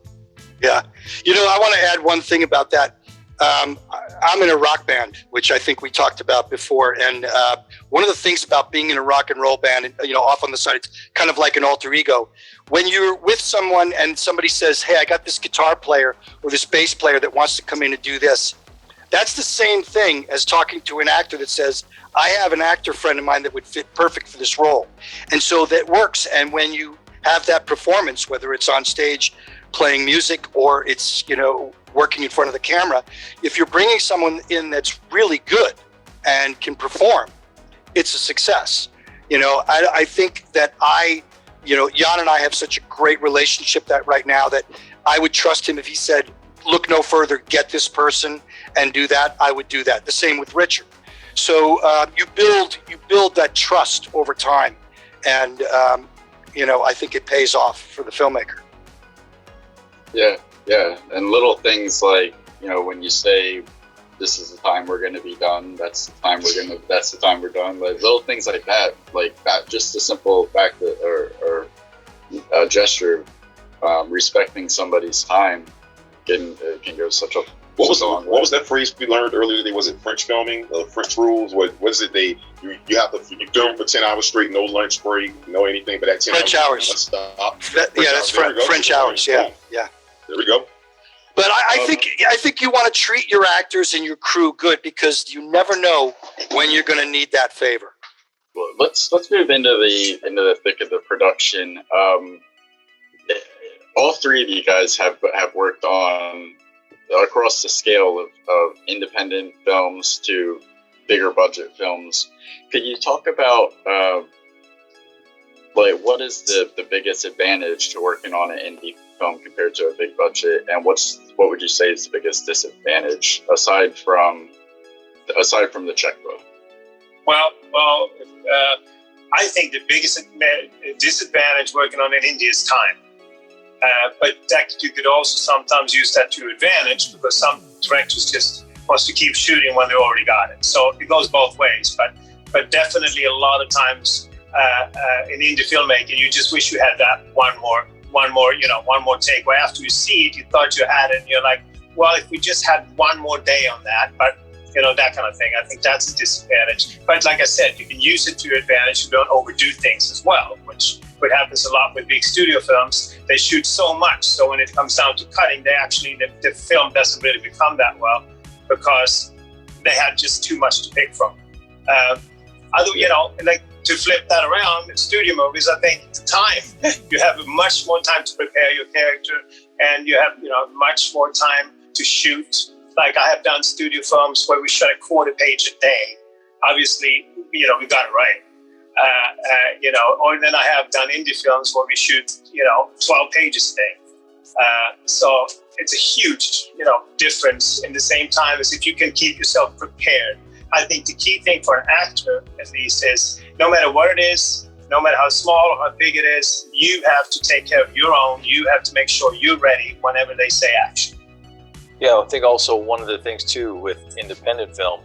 Yeah. I want to add one thing about that. I'm in a rock band, which I think we talked about before. And one of the things about being in a rock and roll band, off on the side, it's kind of like an alter ego. When you're with someone and somebody says, hey, I got this guitar player or this bass player that wants to come in and do this, that's the same thing as talking to an actor that says, I have an actor friend of mine that would fit perfect for this role. And so that works. And when you have that performance, whether it's on stage playing music or it's, working in front of the camera, if you're bringing someone in that's really good and can perform, it's a success. I think that Yan and I have such a great relationship that right now that I would trust him if he said, look no further, get this person and do that, I would do that. The same with Richard. So you build that trust over time. And, I think it pays off for the filmmaker. Yeah, and little things like, when you say this is the time we're going to be done, that's the time we're done. Like little things like that, just a simple fact or a gesture, respecting somebody's time can go such a. What was that phrase we learned earlier today? Was it French filming? French rules? What is it? You have to film for 10 hours straight, no lunch break, no anything but that 10 French hours. Stop. That's French hours. Yeah. There we go. But I think you want to treat your actors and your crew good because you never know when you're going to need that favor. Well, let's move into the thick of the production. All 3 of you guys have worked on across the scale of independent films to bigger budget films. Could you talk about what is the biggest advantage to working on an indie film compared to a big budget, and what would you say is the biggest disadvantage aside from the checkbook? Well, I think the biggest disadvantage working on an indie is time. But that you could also sometimes use that to your advantage because some directors just wants to keep shooting when they already got it. So it goes both ways. But definitely a lot of times in indie filmmaking, you just wish you had that one more take. Where after you see it, you thought you had it, and you're like, well, if we just had one more day on that, but that kind of thing. I think that's a disadvantage. But like I said, you can use it to your advantage. You don't overdo things as well, which happens a lot with big studio films. They shoot so much, so when it comes down to cutting, the film doesn't really become that well because they had just too much to pick from. To flip that around in studio movies, I think the time you have much more time to prepare your character, and you have much more time to shoot. Like I have done studio films where we shot a quarter page a day. Obviously, we got it right. Or then I have done indie films where we shoot, 12 pages a day. So it's a huge, difference in the same time as if you can keep yourself prepared. I think the key thing for an actor, at least, is no matter what it is, no matter how small or how big it is, you have to take care of your own. You have to make sure you're ready whenever they say action. Yeah, I think also one of the things too with independent film,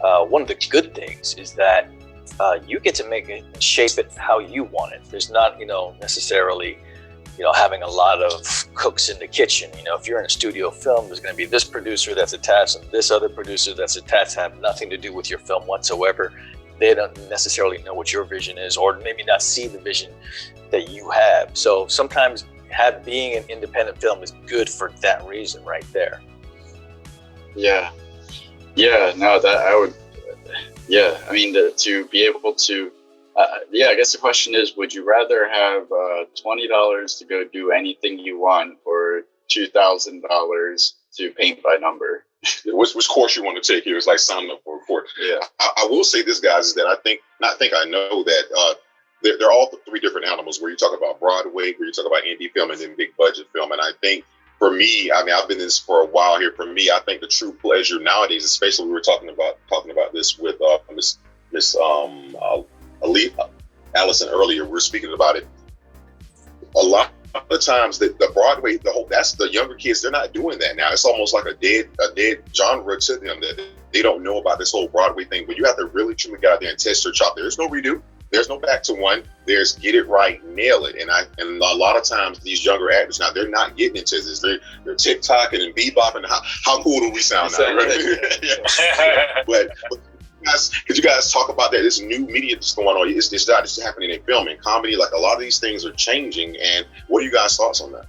one of the good things is that you get to make it and shape it how you want it. There's not, necessarily, having a lot of cooks in the kitchen. If you're in a studio film, there's going to be this producer that's attached and this other producer that's attached have nothing to do with your film whatsoever. They don't necessarily know what your vision is, or maybe not see the vision that you have. So sometimes being an independent film is good for that reason right there. To be able to, I guess the question is, would you rather have $20 to go do anything you want or $2,000 to paint by number? Which course you want to take here is like signing up for a course. Yeah. I will say this, guys, is that I know that they're all three different animals, where you talk about Broadway, where you talk about indie film, and then big budget film. And I think for me, I've been in this for a while here. For me, I think the true pleasure nowadays, especially we were talking about this with Miss Allison earlier. We were speaking about it. A lot of the times that the Broadway, that's the younger kids. They're not doing that now. It's almost like a dead genre to them, that they don't know about this whole Broadway thing. But you have to really truly get out there and test your chop. There's no redo. There's no back to one. There's get it right, nail it. And a lot of times these younger actors now, they're not getting into this. They're TikToking and bebopping. How cool do we sound now? Right? But could you guys talk about that? This new media that's going on. It's not just happening in film and comedy. Like a lot of these things are changing. And what are you guys' thoughts on that?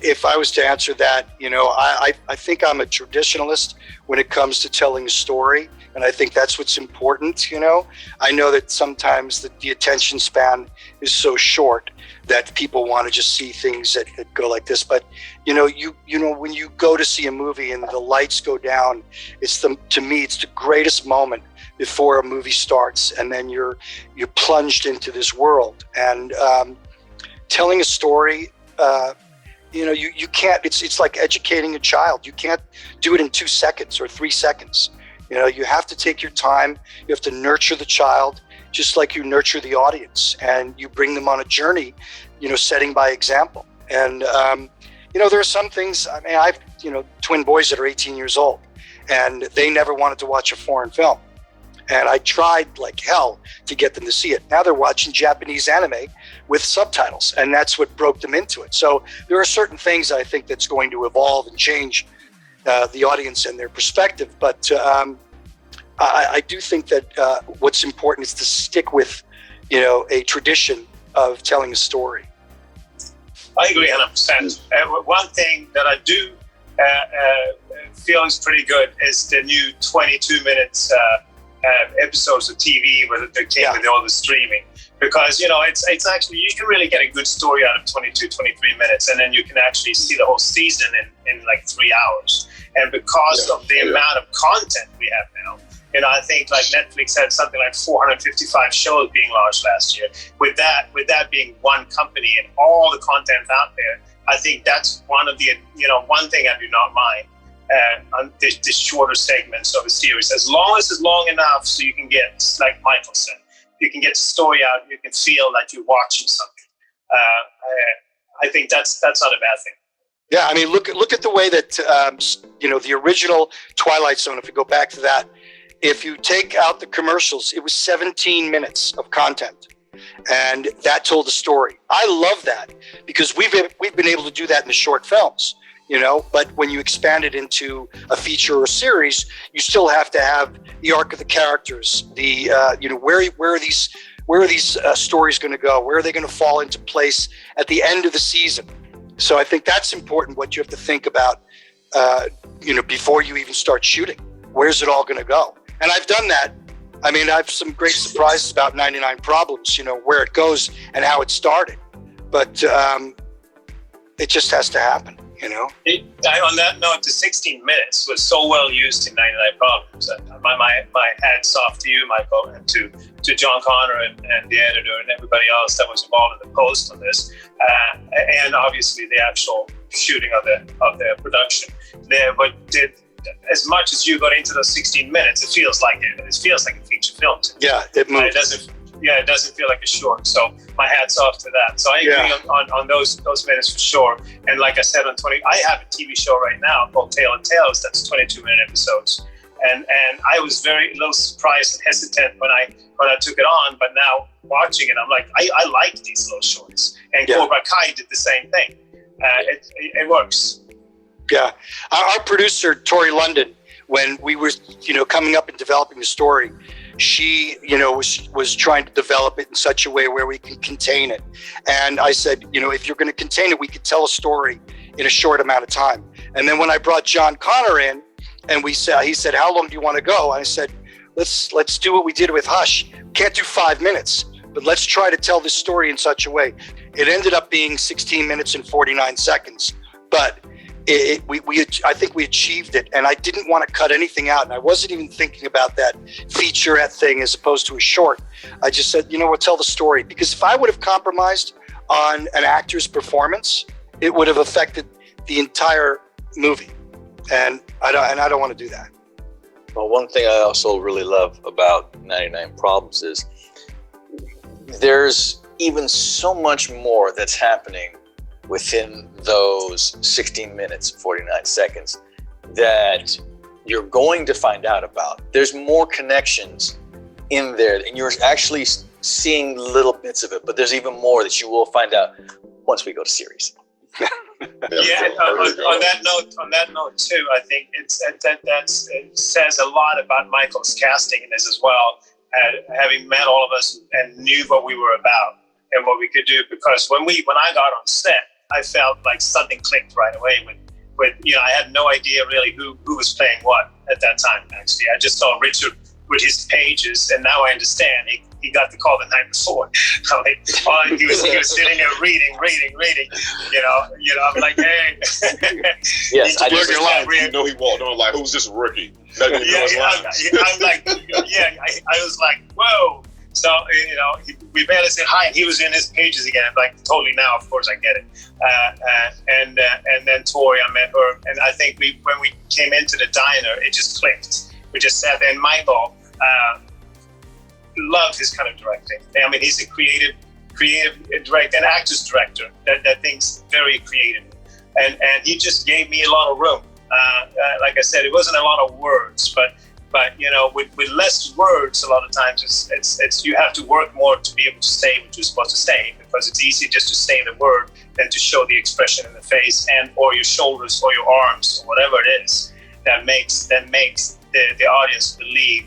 If I was to answer that, I think I'm a traditionalist when it comes to telling a story. And I think that's what's important, I know that sometimes the attention span is so short that people want to just see things that go like this. But, when you go to see a movie and the lights go down, to me, it's the greatest moment before a movie starts. And then you're plunged into this world. And telling a story, you can't, it's like educating a child. You can't do it in 2 seconds or 3 seconds. You have to take your time. You have to nurture the child just like you nurture the audience, and you bring them on a journey, setting by example. And, there are some things, I've, twin boys that are 18 years old, and they never wanted to watch a foreign film. And I tried like hell to get them to see it. Now they're watching Japanese anime with subtitles, and that's what broke them into it. So there are certain things I think that's going to evolve and change the audience and their perspective. But I do think that what's important is to stick with, a tradition of telling a story. I agree 100%. One thing that I do feel is pretty good is the new 22 minutes episodes of TV where they came with all the streaming. Because, it's actually, you can really get a good story out of 22, 23 minutes, and then you can actually see the whole season in like 3 hours. And because of the amount of content we have now, I think like Netflix had something like 455 shows being launched last year. With that being one company and all the content out there, I think that's one of the, one thing I do not mind. On the shorter segments of a series, as long as it's long enough so you can get, like Michael said, you can get the story out, you can feel like you're watching something. I think that's not a bad thing. Yeah, look at the way that the original Twilight Zone. If you go back to that, if you take out the commercials, it was 17 minutes of content, and that told a story. I love that because we've been able to do that in the short films. But when you expand it into a feature or a series, you still have to have the arc of the characters, the where are these stories going to go? Where are they going to fall into place at the end of the season? So I think that's important. What you have to think about, before you even start shooting, where's it all going to go? And I've done that. I have some great surprises about 99 Problems, where it goes and how it started. But it just has to happen. On that note, the 16 minutes was so well used in 99 Problems. My hats off to you, Michael, and to John Connor and the editor and everybody else that was involved in the post on this, and obviously the actual shooting of the production there. But as much as you got into those 16 minutes, it feels like a feature film to me. Yeah, it moves. It doesn't feel like a short. So my hat's off to that. So I agree on those minutes for sure. And like I said, I have a TV show right now called Tale of Tales that's 22-minute episodes. And I was a little surprised and hesitant when I took it on, but now watching it, I'm like, I like these little shorts. And Cobra Kai did the same thing. It works. Yeah, our producer Tori London, when we were coming up and developing the story, she was trying to develop it in such a way where we can contain it. And I said, if you're going to contain it, we could tell a story in a short amount of time. And then when I brought John Connor in, and he said, how long do you want to go? And I said, let's do what we did with Hush. Can't do 5 minutes, but let's try to tell this story in such a way. It ended up being 16 minutes and 49 seconds, but I think we achieved it, and I didn't want to cut anything out, and I wasn't even thinking about that featurette thing as opposed to a short. I just said, we'll tell the story, because if I would have compromised on an actor's performance, it would have affected the entire movie, and I don't want to do that. Well, one thing I also really love about 99 Problems is there's even so much more that's happening within those 16 minutes, 49 seconds that you're going to find out about. There's more connections in there, and you're actually seeing little bits of it, but there's even more that you will find out once we go to series. On that note too, I think it says a lot about Michael's casting in this as well, having met all of us and knew what we were about and what we could do. Because when I got on set, I felt like something clicked right away with I had no idea really who was playing what at that time. Actually, I just saw Richard with his pages, and now I understand. He got the call the night before. He was sitting there reading. I'm like, hey. Yes, I just he walked on like, who's this rookie? I'm like, I was like, whoa. So, we barely said hi, and he was in his pages again. I'm like, totally now, of course, I get it. And then Tori, I met her, and I think when we came into the diner, it just clicked. We just sat there, and Michael loved his kind of directing. I mean, he's a creative director, an actor's director that thinks very creative. And he just gave me a lot of room. Like I said, it wasn't a lot of words, but with less words, a lot of times it's you have to work more to be able to say what you're supposed to say, because it's easy just to say the word than to show the expression in the face or your shoulders or your arms or whatever it is that makes the audience believe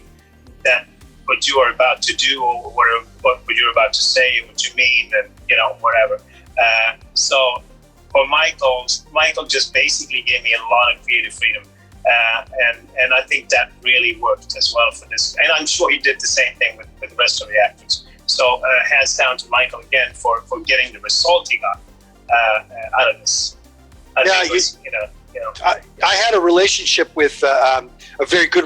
that what you are about to do or what you're about to say, what you mean, and whatever. So for Michael just basically gave me a lot of creative freedom. And I think that really worked as well for this. And I'm sure he did the same thing with the rest of the actors. So hands down to Michael again for getting the result he got out of this. I had a relationship with a very good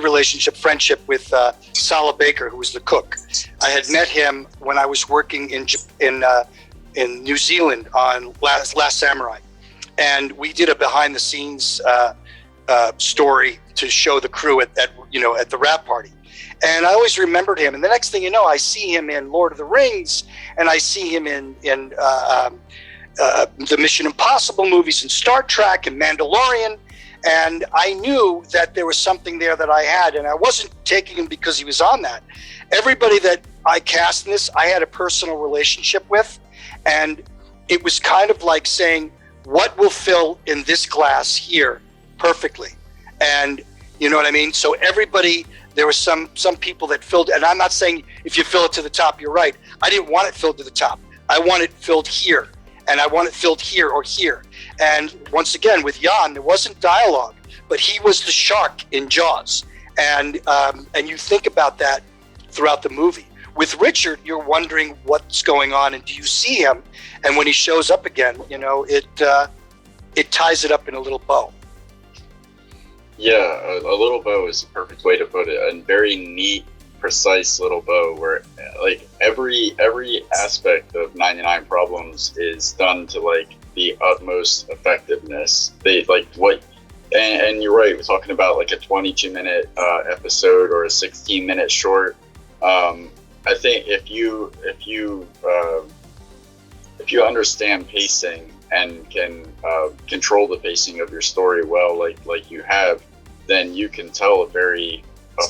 friendship with Sala Baker, who was the cook. I had met him when I was working in New Zealand on Last Samurai, and we did a behind the scenes story to show the crew at the wrap party. And I always remembered him. And the next thing you know, I see him in Lord of the Rings, and I see him in the Mission Impossible movies and Star Trek and Mandalorian. And I knew that there was something there that I had, and I wasn't taking him because he was on that. Everybody that I cast in this, I had a personal relationship with, and it was kind of like saying, what will fill in this glass here perfectly? And you know what I mean? So everybody, there were some people that filled, and I'm not saying if you fill it to the top, you're right. I didn't want it filled to the top. I want it filled here, and I want it filled here or here. And once again, with Yan, there wasn't dialogue, but he was the shark in Jaws. And you think about that throughout the movie. With Richard, you're wondering what's going on, and do you see him? And when he shows up again, it ties it up in a little bow. Yeah, a little bow is the perfect way to put it. A very neat, precise little bow where like every aspect of 99 Problems is done to like the utmost effectiveness. They like what, and you're right, we're talking about like a 22-minute episode or a 16-minute short. I think if you understand pacing and can control the pacing of your story well, like you have, then you can tell a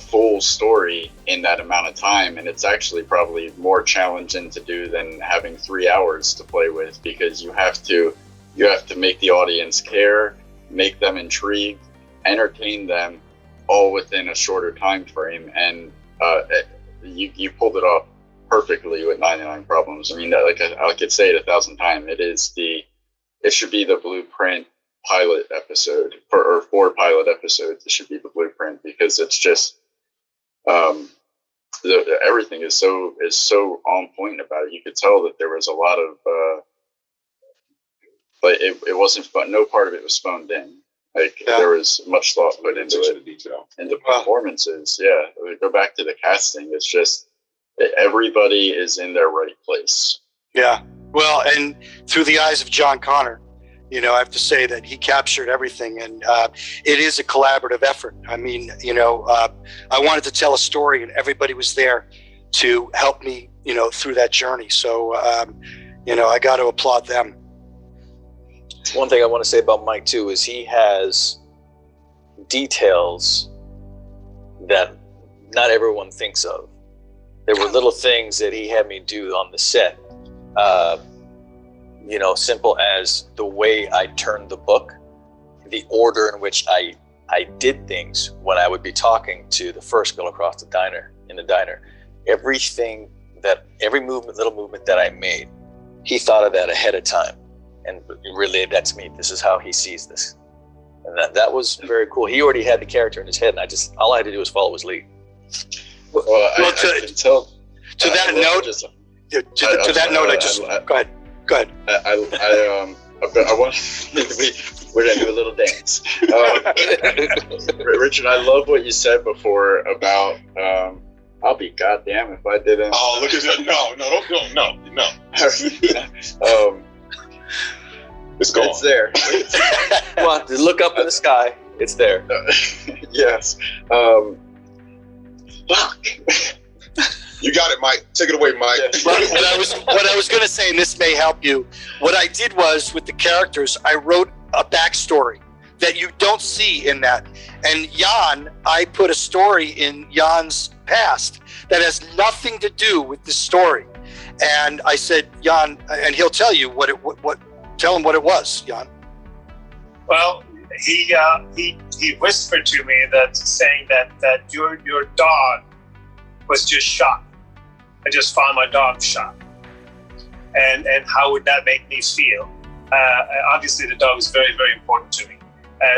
full story in that amount of time. And it's actually probably more challenging to do than having 3 hours to play with, because you have to make the audience care, make them intrigued, entertain them, all within a shorter time frame. And you pulled it off perfectly with 99 Problems. I mean, like I could say it 1,000 times. It should be the blueprint pilot episode or 4 pilot episodes. It should be the blueprint, because it's just everything is so on point about it. You could tell that there was a lot of but it wasn't fun. No part of it was phoned in. There was much thought put into it. Detail. And the performances, go back to the casting. It's just everybody is in their right place. Yeah. Well, and through the eyes of John Connor, I have to say that he captured everything, and it is a collaborative effort. I mean, I wanted to tell a story, and everybody was there to help me, through that journey. So, I got to applaud them. One thing I want to say about Mike too is he has details that not everyone thinks of. There were little things that he had me do on the set. Simple as the way I turned the book, the order in which I did things when I would be talking to the first girl across the diner, every little movement that I made, he thought of that ahead of time and relayed that to me. This is how he sees this. And that was very cool. He already had the character in his head, and all I had to do was follow his lead. Well, I can tell. To that note, go ahead. I want we're gonna do a little dance. Richard, I love what you said before about I'll be goddamn if I didn't. Oh, look at that! No. It's gone. It's there. Come on, just look up in the sky. It's there. Yes. Fuck. You got it, Mike. Take it away, Mike. What I was going to say, and this may help you, what I did was, with the characters, I wrote a backstory that you don't see in that. And Yan, I put a story in Jan's past that has nothing to do with this story. And I said, Yan, and he'll tell you tell him what it was, Yan. Well, he whispered to me that saying that your dog was just shot. I just found my dog shot. And how would that make me feel? Obviously, the dog is very, very important to me.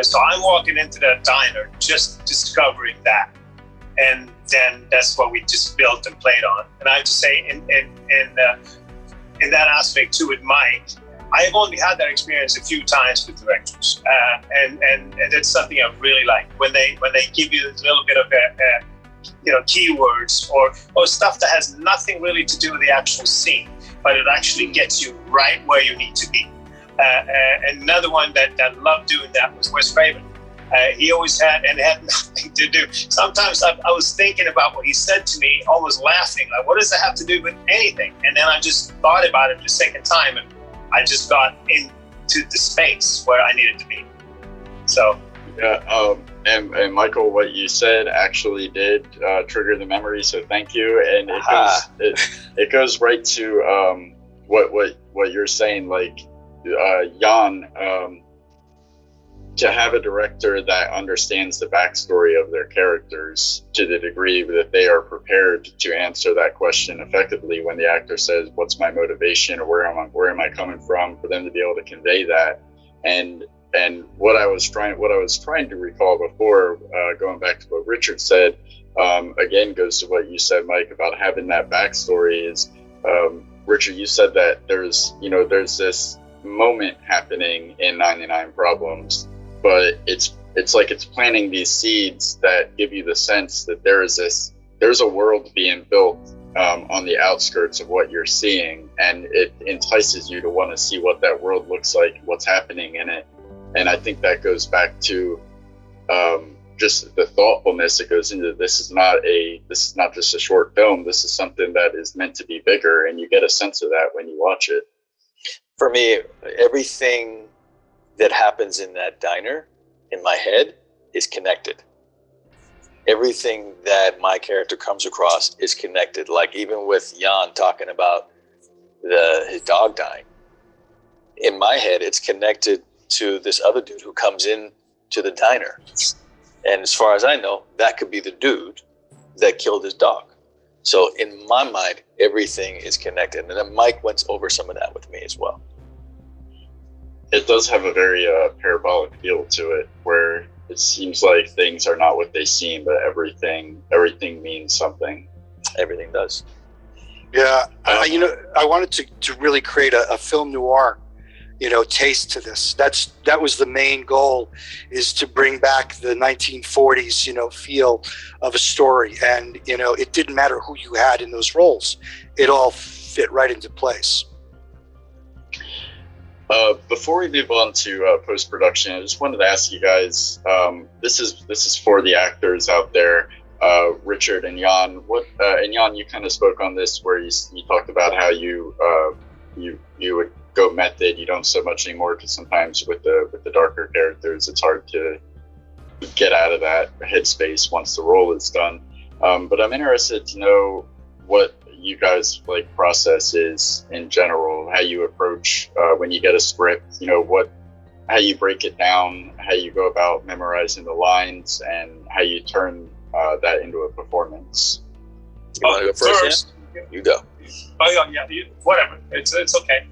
So I'm walking into that diner just discovering that. And then that's what we just built and played on. And I have to say, in that aspect too, with Mike, I've only had that experience a few times with directors. And that's something I really like. When they give you a little bit of keywords or stuff that has nothing really to do with the actual scene, but it actually gets you right where you need to be. Another one that loved doing that was Wes Craven. He always had, and it had nothing to do. Sometimes I was thinking about what he said to me, almost laughing, like, what does that have to do with anything? And then I just thought about it the second time, and I just got into the space where I needed to be. So. Yeah, and Michael, what you said actually did trigger the memory, so thank you. And it goes right to what you're saying, like Yan, to have a director that understands the backstory of their characters to the degree that they are prepared to answer that question effectively when the actor says, "What's my motivation?" or "Where am I coming from?" for them to be able to convey that. And what I was trying to recall before, going back to what Richard said, again goes to what you said, Mike, about having that backstory. Is Richard, you said that there's this moment happening in 99 Problems, but it's like it's planting these seeds that give you the sense that there's a world being built on the outskirts of what you're seeing, and it entices you to want to see what that world looks like, what's happening in it. And I think that goes back to just the thoughtfulness that goes into this is not just a short film. This is something that is meant to be bigger, and you get a sense of that when you watch it. For me, everything that happens in that diner in my head is connected. Everything that my character comes across is connected. Like even with Yan talking about his dog dying, in my head, it's connected to this other dude who comes in to the diner. And as far as I know, that could be the dude that killed his dog. So in my mind, everything is connected. And then Mike went over some of that with me as well. It does have a very parabolic feel to it, where it seems like things are not what they seem, but everything means something. Everything does. Yeah, I wanted to really create a film noir, taste to this. That was the main goal, is to bring back the 1940s, feel of a story. And, it didn't matter who you had in those roles. It all fit right into place. Before we move on to post-production, I just wanted to ask you guys, this is for the actors out there, Richard and Yan. And Yan, you kind of spoke on this, where you talked about how you would go method. You don't so much anymore, because sometimes with the darker characters, it's hard to get out of that headspace once the role is done. But I'm interested to know what you guys process is in general, how you approach when you get a script, how you break it down, how you go about memorizing the lines, and how you turn that into a performance. You want to go first? Yeah? You go. Oh yeah, whatever. It's okay.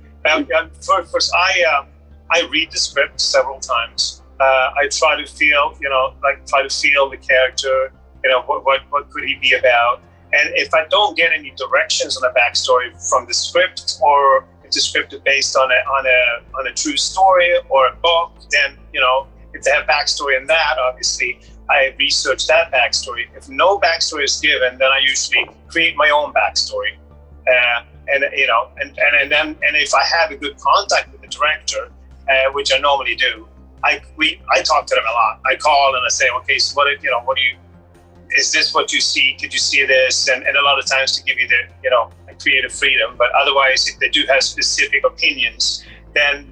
First, I read the script several times. I try to feel, the character. What could he be about? And if I don't get any directions on a backstory from the script, or if the script is based on a true story or a book, then if they have backstory in that, obviously I research that backstory. If no backstory is given, then I usually create my own backstory. And if I have a good contact with the director, which I normally do, I talk to them a lot. I call and I say, okay, so what do you? Is this what you see? Could you see this? And a lot of times to give you the creative freedom. But otherwise, if they do have specific opinions, then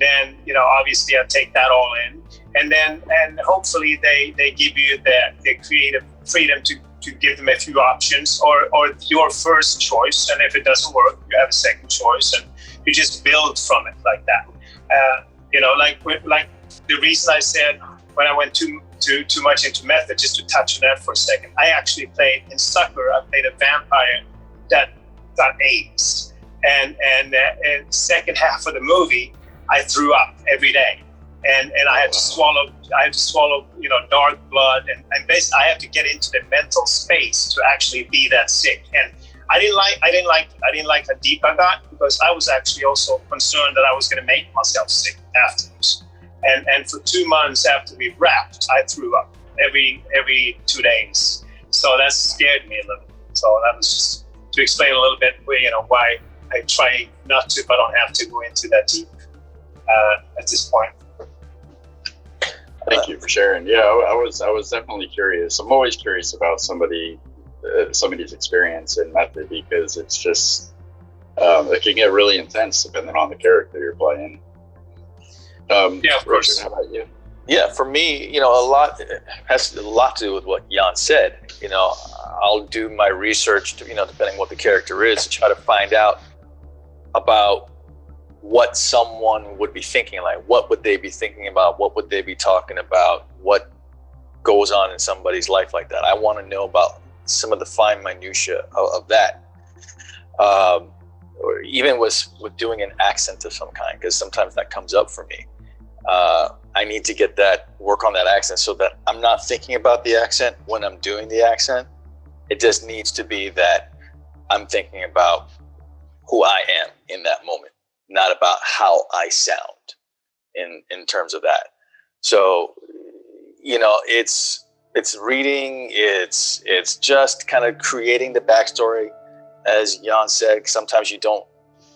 obviously I take that all in, and hopefully they give you the creative freedom to give them a few options, or your first choice. And if it doesn't work, you have a second choice, and you just build from it like that. Like the reason I said when I went too much into method, just to touch on that for a second, I actually played in Sucker. I played a vampire that got AIDS, and second half of the movie, I threw up every day, and I had to swallow dark blood, and basically I had to get into the mental space to actually be that sick. And I didn't like how deep I got, because I was actually also concerned that I was going to make myself sick afterwards. And for 2 months after we wrapped, I threw up every 2 days. So that scared me a little. So that was just to explain a little bit why I try not to, but don't have to go into that deep at this point. Thank you for sharing. Yeah, I was definitely curious. I'm always curious about somebody's experience in method, because it's just it can get really intense depending on the character you're playing. Yeah, of course. Richard, how about you? Yeah, for me, a lot has a lot to do with what Yan said. I'll do my research to, depending on what the character is, to try to find out about what someone would be thinking. Like, what would they be thinking about? What would they be talking about? What goes on in somebody's life like that? I want to know about some of the fine minutia of that. Or even with doing an accent of some kind, because sometimes that comes up for me. I need to work on that accent, so that I'm not thinking about the accent when I'm doing the accent. It just needs to be that I'm thinking about who I am in that moment. not about how I sound in terms of that. So, it's reading, it's just kind of creating the backstory. As Yan said, sometimes you don't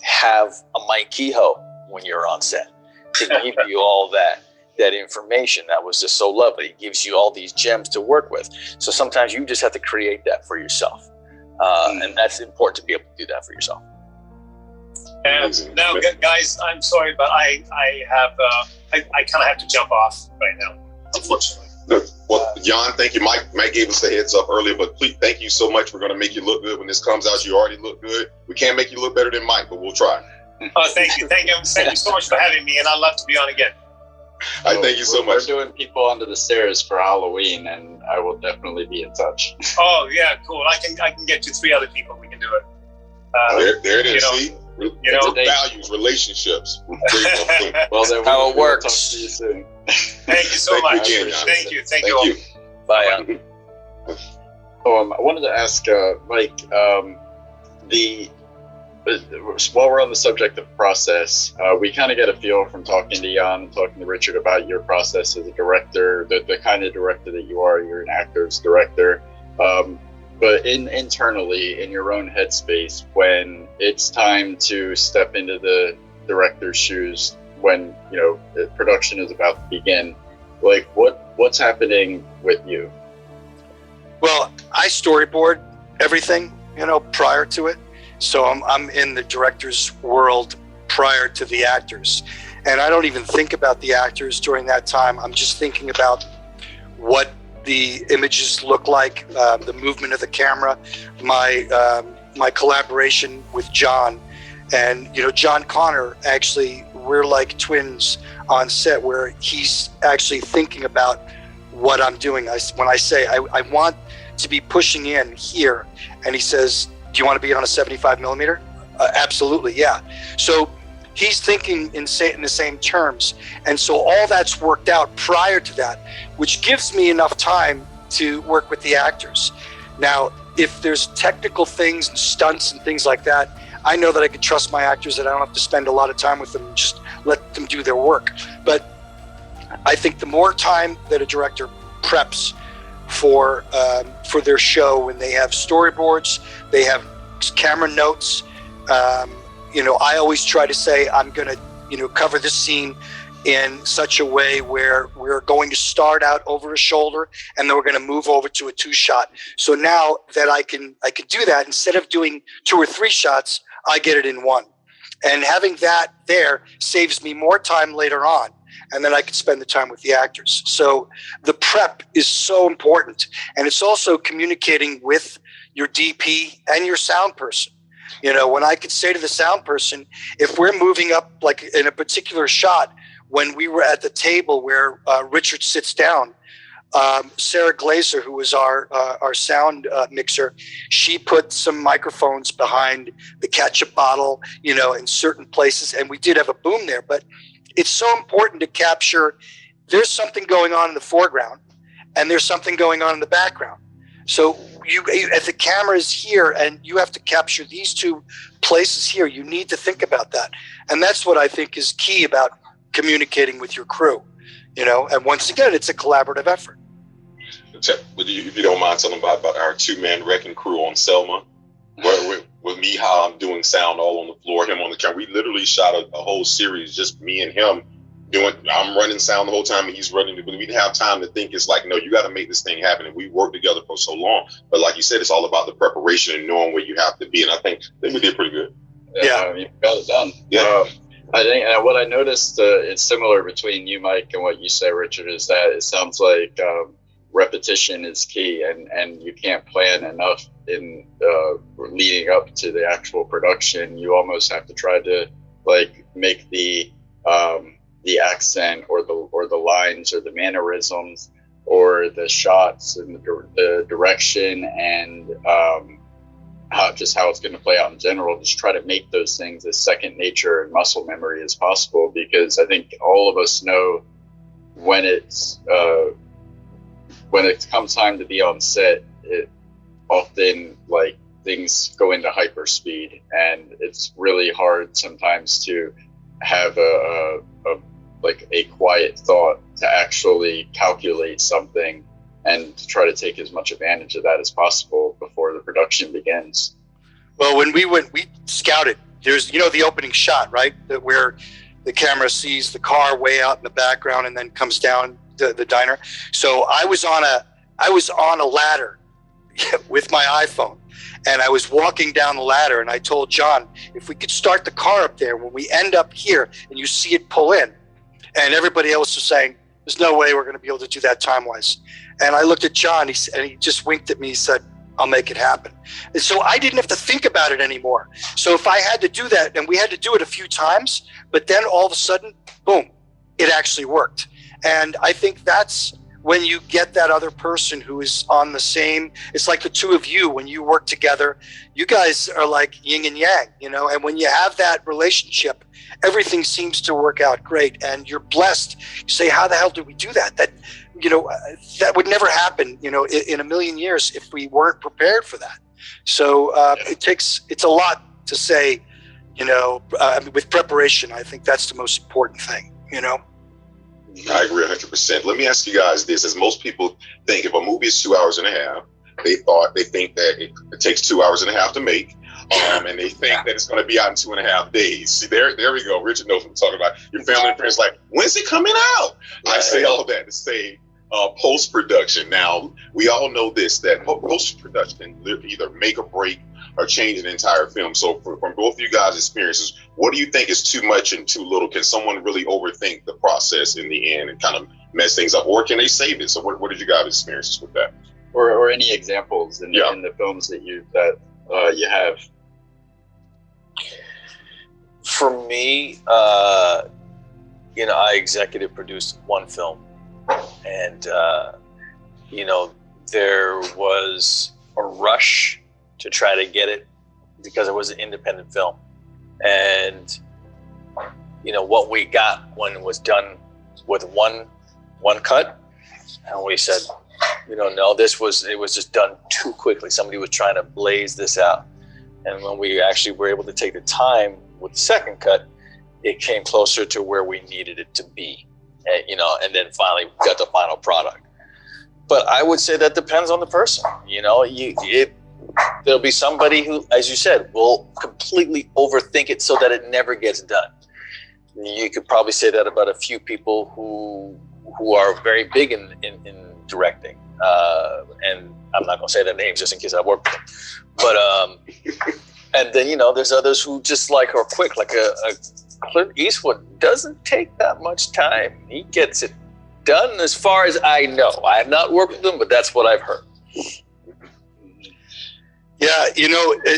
have a Mike Kehoe when you're on set to give you all that information that was just so lovely. It gives you all these gems to work with. So sometimes you just have to create that for yourself. And that's important to be able to do that for yourself. And now, guys, I'm sorry, but I kind of have to jump off right now, unfortunately. Well, Yan, thank you. Mike gave us the heads up earlier, but please, thank you so much. We're going to make you look good when this comes out. You already look good. We can't make you look better than Mike, but we'll try. Oh, thank you so much for having me, and I'd love to be on again. I thank you so much. We're doing People Under the Stairs for Halloween, and I will definitely be in touch. Oh yeah, cool. I can get you 3 other people. We can do it. There it is. See, values, relationships. Well, then how it works. Talk to you soon. Thank you so much. Again, thank you all. Bye. I wanted to ask Mike, while we're on the subject of process, we kind of get a feel from talking to Yan and talking to Richard about your process as a director, the kind of director that you are. You're an actor's director. But internally, in your own headspace, when it's time to step into the director's shoes, when production is about to begin, like what's happening with you? Well, I storyboard everything, prior to it. So I'm in the director's world prior to the actors. And I don't even think about the actors during that time. I'm just thinking about what the images look like, the movement of the camera, my collaboration with John. And, John Connor, actually, we're like twins on set, where he's actually thinking about what I'm doing. When I say I want to be pushing in here, and he says, do you want to be on a 75 millimeter? Absolutely, yeah. So he's thinking in the same terms. And so all that's worked out prior to that, which gives me enough time to work with the actors. Now, if there's technical things and stunts and things like that, I know that I can trust my actors, that I don't have to spend a lot of time with them and just let them do their work. But I think the more time that a director preps for their show, when they have storyboards, they have camera notes, I always try to say, I'm going to, cover this scene in such a way where we're going to start out over a shoulder, and then we're going to move over to a 2-shot. So now that I can do that, instead of doing 2 or 3 shots, I get it in 1. And having that there saves me more time later on. And then I can spend the time with the actors. So the prep is so important. And it's also communicating with your DP and your sound person. When I could say to the sound person, if we're moving up, like in a particular shot, when we were at the table where Richard sits down, Sarah Glazer, who was our sound mixer, she put some microphones behind the ketchup bottle, in certain places. And we did have a boom there. But it's so important to capture, there's something going on in the foreground and there's something going on in the background. So if the camera is here and you have to capture these 2 places here, you need to think about that. And that's what I think is key about communicating with your crew, and once again, it's a collaborative effort. If you don't mind telling about our 2-man wrecking crew on Selma, where with me, how I'm doing sound all on the floor, him on the camera. We literally shot a whole series, just me and him I'm running sound the whole time and he's running it, but we didn't have time to think. It's like, no, you got to make this thing happen. And we worked together for so long. But like you said, it's all about the preparation and knowing where you have to be. And I think we did pretty good. Yeah, you got it done. Yeah. I think what I noticed, it's similar between you, Mike, and what you say, Richard, is that it sounds like repetition is key, and you can't plan enough in leading up to the actual production. You almost have to try to make the accent or the lines or the mannerisms or the shots and the direction and how it's going to play out in general. Just try to make those things as second nature and muscle memory as possible, because I think all of us know when it comes time to be on set, it often things go into hyperspeed, and it's really hard sometimes to have a quiet thought to actually calculate something and to try to take as much advantage of that as possible before the production begins. Well, when we scouted. There's, the opening shot, right? Where the camera sees the car way out in the background and then comes down the diner. So I was on a ladder with my iPhone, and I was walking down the ladder, and I told John, if we could start the car up there, when we end up here and you see it pull in, and everybody else was saying, there's no way we're going to be able to do that time-wise. And I looked at John, and he just winked at me. He said, I'll make it happen. And so I didn't have to think about it anymore. So if I had to do that, and we had to do it a few times, but then all of a sudden, boom, it actually worked. And I think that's when you get that other person who is on the same, it's like the two of you, when you work together, you guys are like yin and yang, and when you have that relationship, everything seems to work out great, and you're blessed. You say, how the hell did we do that? That would never happen, in a million years if we weren't prepared for that. So it's a lot to say, with preparation. I think that's the most important thing, I agree 100%. Let me ask you guys this. As most people think, if a movie is 2 hours and a half, they think that it takes 2 hours and a half to make. And they think that it's going to be out in 2.5 days. See, there we go. Richard knows what I'm talking about. Your family and friends like, when's it coming out? I say all that to say post-production. Now, we all know this, that post-production can either make or break or change an entire film. So from both of you guys' experiences, what do you think is too much and too little? Can someone really overthink the process in the end and kind of mess things up? Or can they save it? So what did you guys' experiences with that? Or any examples in the films that you have? For me, I executive produced one film, and there was a rush to try to get it because it was an independent film, and what we got when it was done with one cut, and we said, no, it was just done too quickly. Somebody was trying to blaze this out. And when we actually were able to take the time with the second cut, it came closer to where we needed it to be, and then finally got the final product. But I would say that depends on the person. There'll be somebody who, as you said, will completely overthink it so that it never gets done. You could probably say that about a few people who are very big in directing. And I'm not going to say their names just in case I work with them. But, and then, there's others who just are quick, like a Clint Eastwood doesn't take that much time. He gets it done as far as I know. I have not worked with him, but that's what I've heard. Yeah,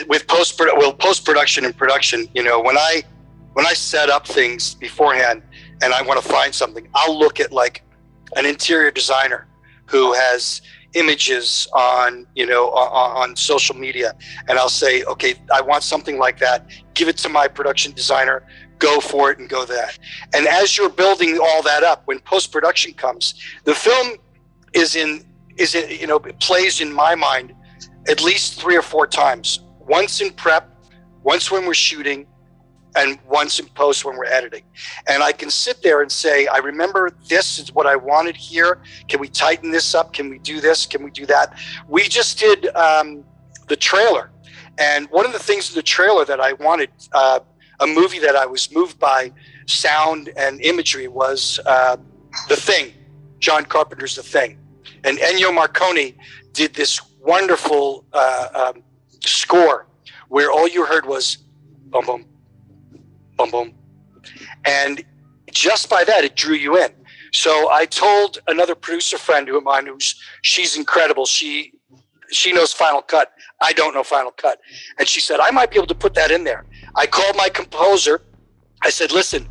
with post-production and production, when I set up things beforehand and I want to find something, I'll look at like an interior designer who has images on social media, and I'll say, okay, I want something like that. Give it to my production designer. Go for it and go that. And as you're building all that up, when post-production comes, the film it plays in my mind at least 3 or 4 times. Once in prep, once when we're shooting, and once in post when we're editing. And I can sit there and say, I remember this is what I wanted here. Can we tighten this up? Can we do this? Can we do that? We just did the trailer. And one of the things in the trailer that I wanted, a movie that I was moved by sound and imagery, was The Thing, John Carpenter's The Thing. And Ennio Morricone did this wonderful score where all you heard was boom, boom, boom, boom. And just by that, it drew you in. So I told another producer friend of mine, she's incredible. She knows Final Cut. I don't know Final Cut. And she said, I might be able to put that in there. I called my composer. I said, listen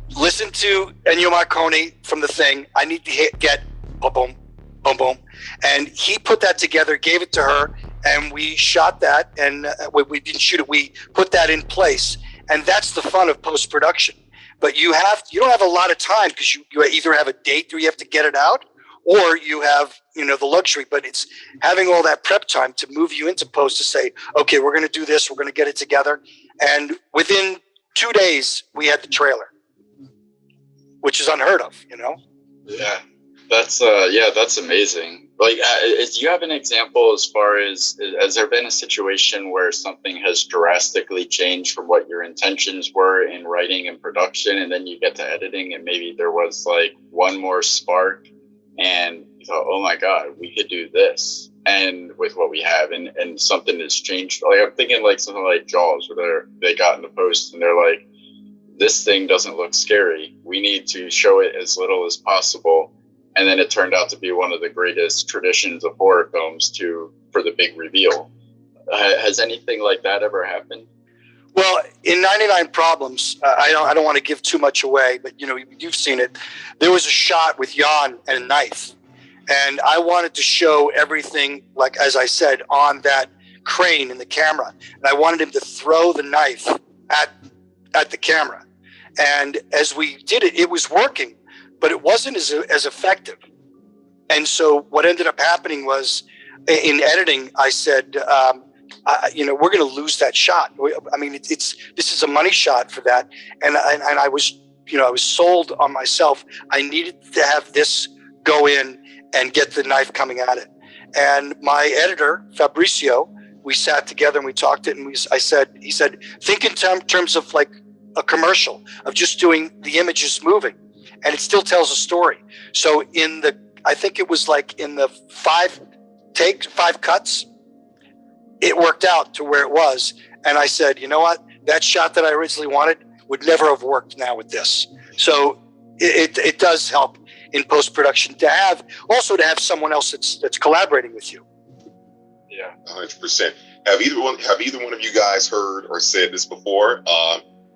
to Ennio Morricone from The Thing. I need to get boom, boom, boom, boom. And he put that together, gave it to her, and we shot that. And we didn't shoot it. We put that in place. And that's the fun of post-production. But you don't have a lot of time because you either have a date or you have to get it out, or you have, the luxury, but it's having all that prep time to move you into post to say, okay, we're going to do this. We're going to get it together. And within 2 days, we had the trailer, which is unheard of, Yeah, that's amazing. Like, do you have an example as far as, has there been a situation where something has drastically changed from what your intentions were in writing and production, and then you get to editing and maybe there was like one more spark and you thought, oh my God, we could do this, and with what we have, and something has changed? Like, I'm thinking like something like Jaws, where they got in the post and they're like, this thing doesn't look scary. We need to show it as little as possible. And then it turned out to be one of the greatest traditions of horror films for the big reveal. Has anything like that ever happened? Well, in 99 Problems, I don't want to give too much away, but you've seen it. There was a shot with Yan and a knife, and I wanted to show everything, like as I said, on that crane in the camera, and I wanted him to throw the knife at the camera. And as we did it, it was working, but it wasn't as effective. And so what ended up happening was, in editing, I said, we're going to lose that shot. I mean, this is a money shot for that. And I was sold on myself. I needed to have this go in and get the knife coming at it. And my editor, Fabricio, we sat together and we talked it. And he said, think in terms of like a commercial of just doing the images moving, and it still tells a story. So I think it was like in the 5 cuts, it worked out to where it was. And I said, you know what? That shot that I originally wanted would never have worked now with this. So it does help in post-production to have someone else that's collaborating with you. Yeah, 100%. Have either one of you guys heard or said this before?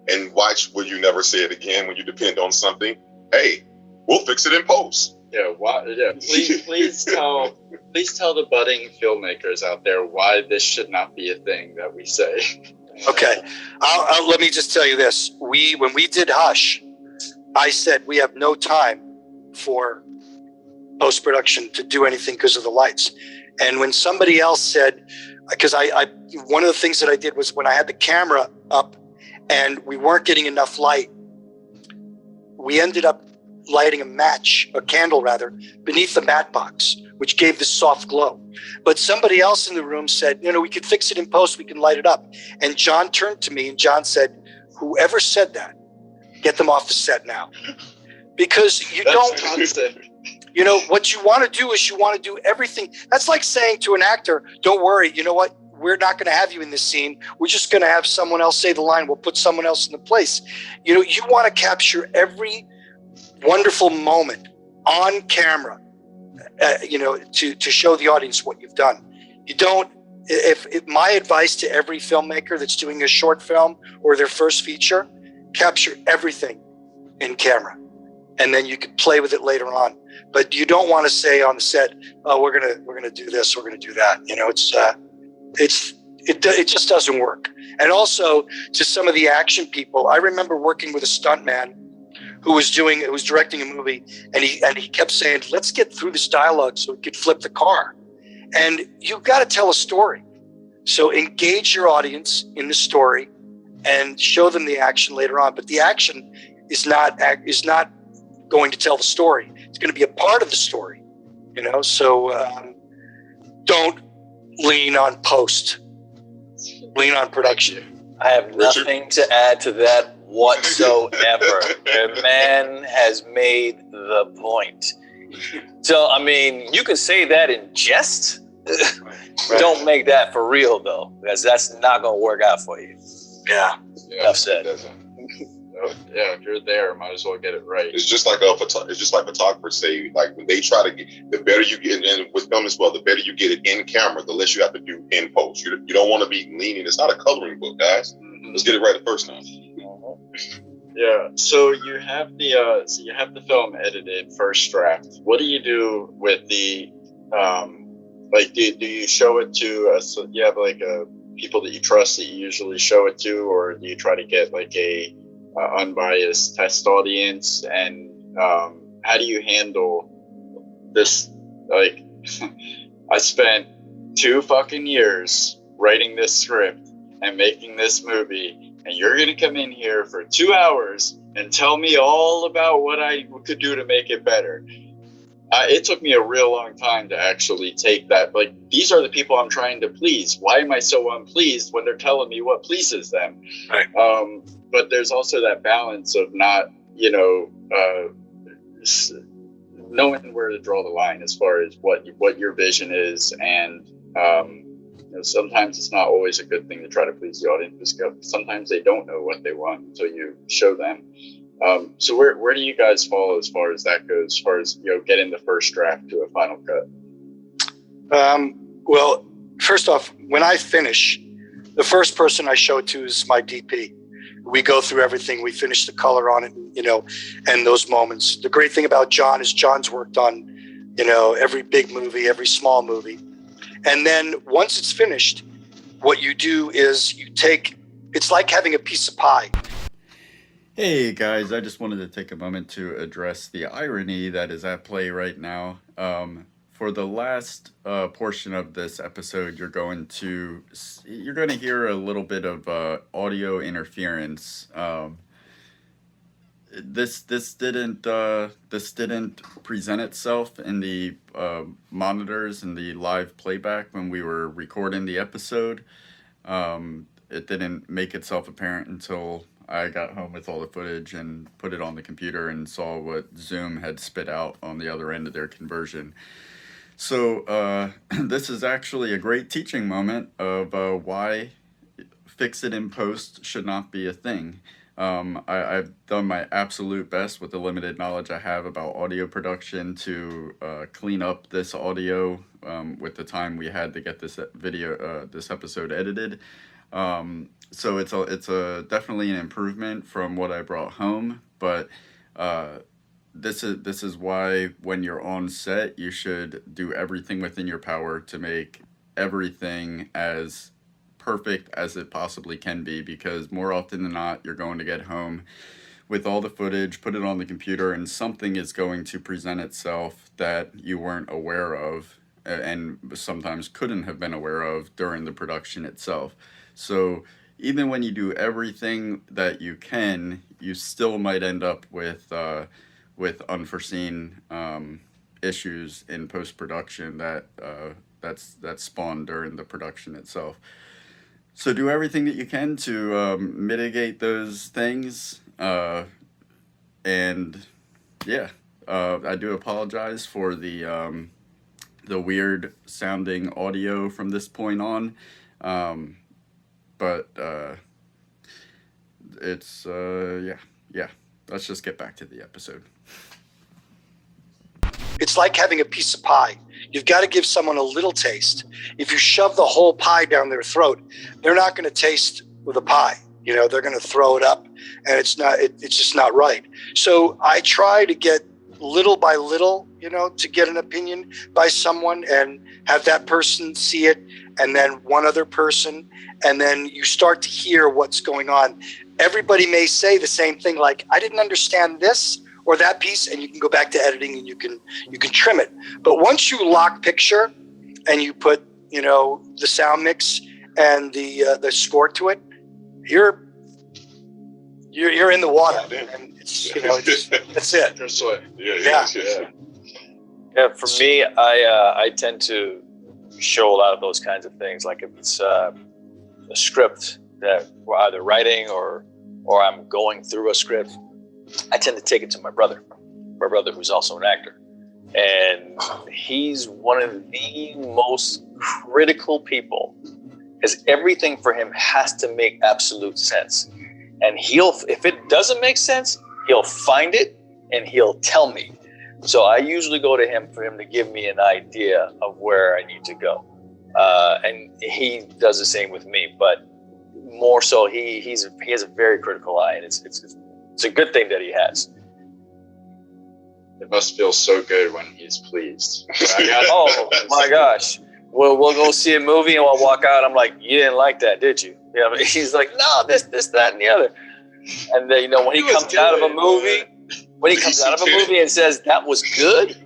And watch, will you never say it again when you depend on something? Hey, we'll fix it in post. Yeah, please tell the budding filmmakers out there why this should not be a thing that we say. Okay, let me just tell you this. When we did Hush, I said we have no time for post-production to do anything because of the lights. And when somebody else said, because one of the things that I did was when I had the camera up and we weren't getting enough light, we ended up lighting a candle rather, beneath the mat box, which gave this soft glow. But somebody else in the room said, we could fix it in post, we can light it up. And John turned to me and John said, whoever said that, get them off the set now. Because what you want to do is you want to do everything. That's like saying to an actor, don't worry, you know what? We're not going to have you in this scene. We're just going to have someone else say the line. We'll put someone else in the place. You want to capture every wonderful moment on camera, to show the audience what you've done. You don't, if my advice to every filmmaker that's doing a short film or their first feature, capture everything in camera. And then you can play with it later on. But you don't want to say on the set, oh, we're gonna do this, we're gonna do that. It just doesn't work. And also to some of the action people, I remember working with a stuntman who was directing a movie, and he kept saying, let's get through this dialogue so we could flip the car. And you've got to tell a story. So engage your audience in the story and show them the action later on. But the action is not going to tell the story. It's going to be a part of the story, so don't lean on post, lean on production. I have nothing to add to that whatsoever. The man has made the point. So, I mean, you can say that in jest. Right. Don't make that for real, though, because that's not going to work out for you. Yeah. Enough said. Yeah, if you're there, might as well get it right. It's just like photographers say, like when they try to get, the better you get, and with film as well, the better you get it in camera, the less you have to do in post. You don't want to be leaning. It's not a coloring book, guys. Mm-hmm. Let's get it right the first time. Yeah. So you have the film edited, first draft. What do you do with the do you show it to? So you have like people that you trust that you usually show it to, or do you try to get like a unbiased test audience? And how do you handle this, like, I spent 2 fucking years writing this script and making this movie, and you're gonna come in here for 2 hours and tell me all about what I could do to make it better. It took me a real long time to actually take that. Like, these are the people I'm trying to please. Why am I so unpleased when they're telling me what pleases them? Right. But there's also that balance of not, knowing where to draw the line as far as what your vision is. And sometimes it's not always a good thing to try to please the audience, because sometimes they don't know what they want until you show them. So where do you guys fall as far as that goes, as far as, getting the first draft to a final cut? Well, first off, when I finish, the first person I show it to is my DP. We go through everything. We finish the color on it, and those moments. The great thing about John is John's worked on, every big movie, every small movie. And then once it's finished, what you do is it's like having a piece of pie. Hey guys, I just wanted to take a moment to address the irony that is at play right now. For the last portion of this episode, you're going to hear a little bit of audio interference. This didn't present itself in the monitors and the live playback when we were recording the episode. It didn't make itself apparent until I got home with all the footage and put it on the computer and saw what Zoom had spit out on the other end of their conversion. So this is actually a great teaching moment of why fix it in post should not be a thing. I've done my absolute best with the limited knowledge I have about audio production to clean up this audio with the time we had to get this episode edited. So it's definitely an improvement from what I brought home, but this is why when you're on set, you should do everything within your power to make everything as perfect as it possibly can be, because more often than not, you're going to get home with all the footage, put it on the computer, and something is going to present itself that you weren't aware of and sometimes couldn't have been aware of during the production itself. So even when you do everything that you can, you still might end up with unforeseen issues in post-production that spawned during the production itself. So do everything that you can to mitigate those things. And yeah, I do apologize for the weird sounding audio from this point on. But it's, yeah. Let's just get back to the episode. It's like having a piece of pie. You've got to give someone a little taste. If you shove the whole pie down their throat, they're not going to taste the pie. They're going to throw it up, and it's just not right. So I try to get little by little, to get an opinion by someone and have that person see it, and then one other person, and then you start to hear what's going on. Everybody may say the same thing, like, I didn't understand this or that piece, and you can go back to editing and you can trim it. But once you lock picture and you put, the sound mix and the score to it, you're in the water, and it's, that's it. Yeah, for me, I tend to show a lot of those kinds of things. Like if it's a script that we're either writing or I'm going through a script, I tend to take it to my brother who's also an actor. And he's one of the most critical people, because everything for him has to make absolute sense. And if it doesn't make sense, he'll find it and he'll tell me. So I usually go to him for him to give me an idea of where I need to go. And he does the same with me, but more so he has a very critical eye, and it's a good thing that he has. It must feel so good when he's pleased. Oh my gosh. We'll go see a movie and we'll walk out. I'm like, you didn't like that, did you? Yeah, but he's like, no, this, that, and the other. And then, when he comes out of a movie, and says that was good,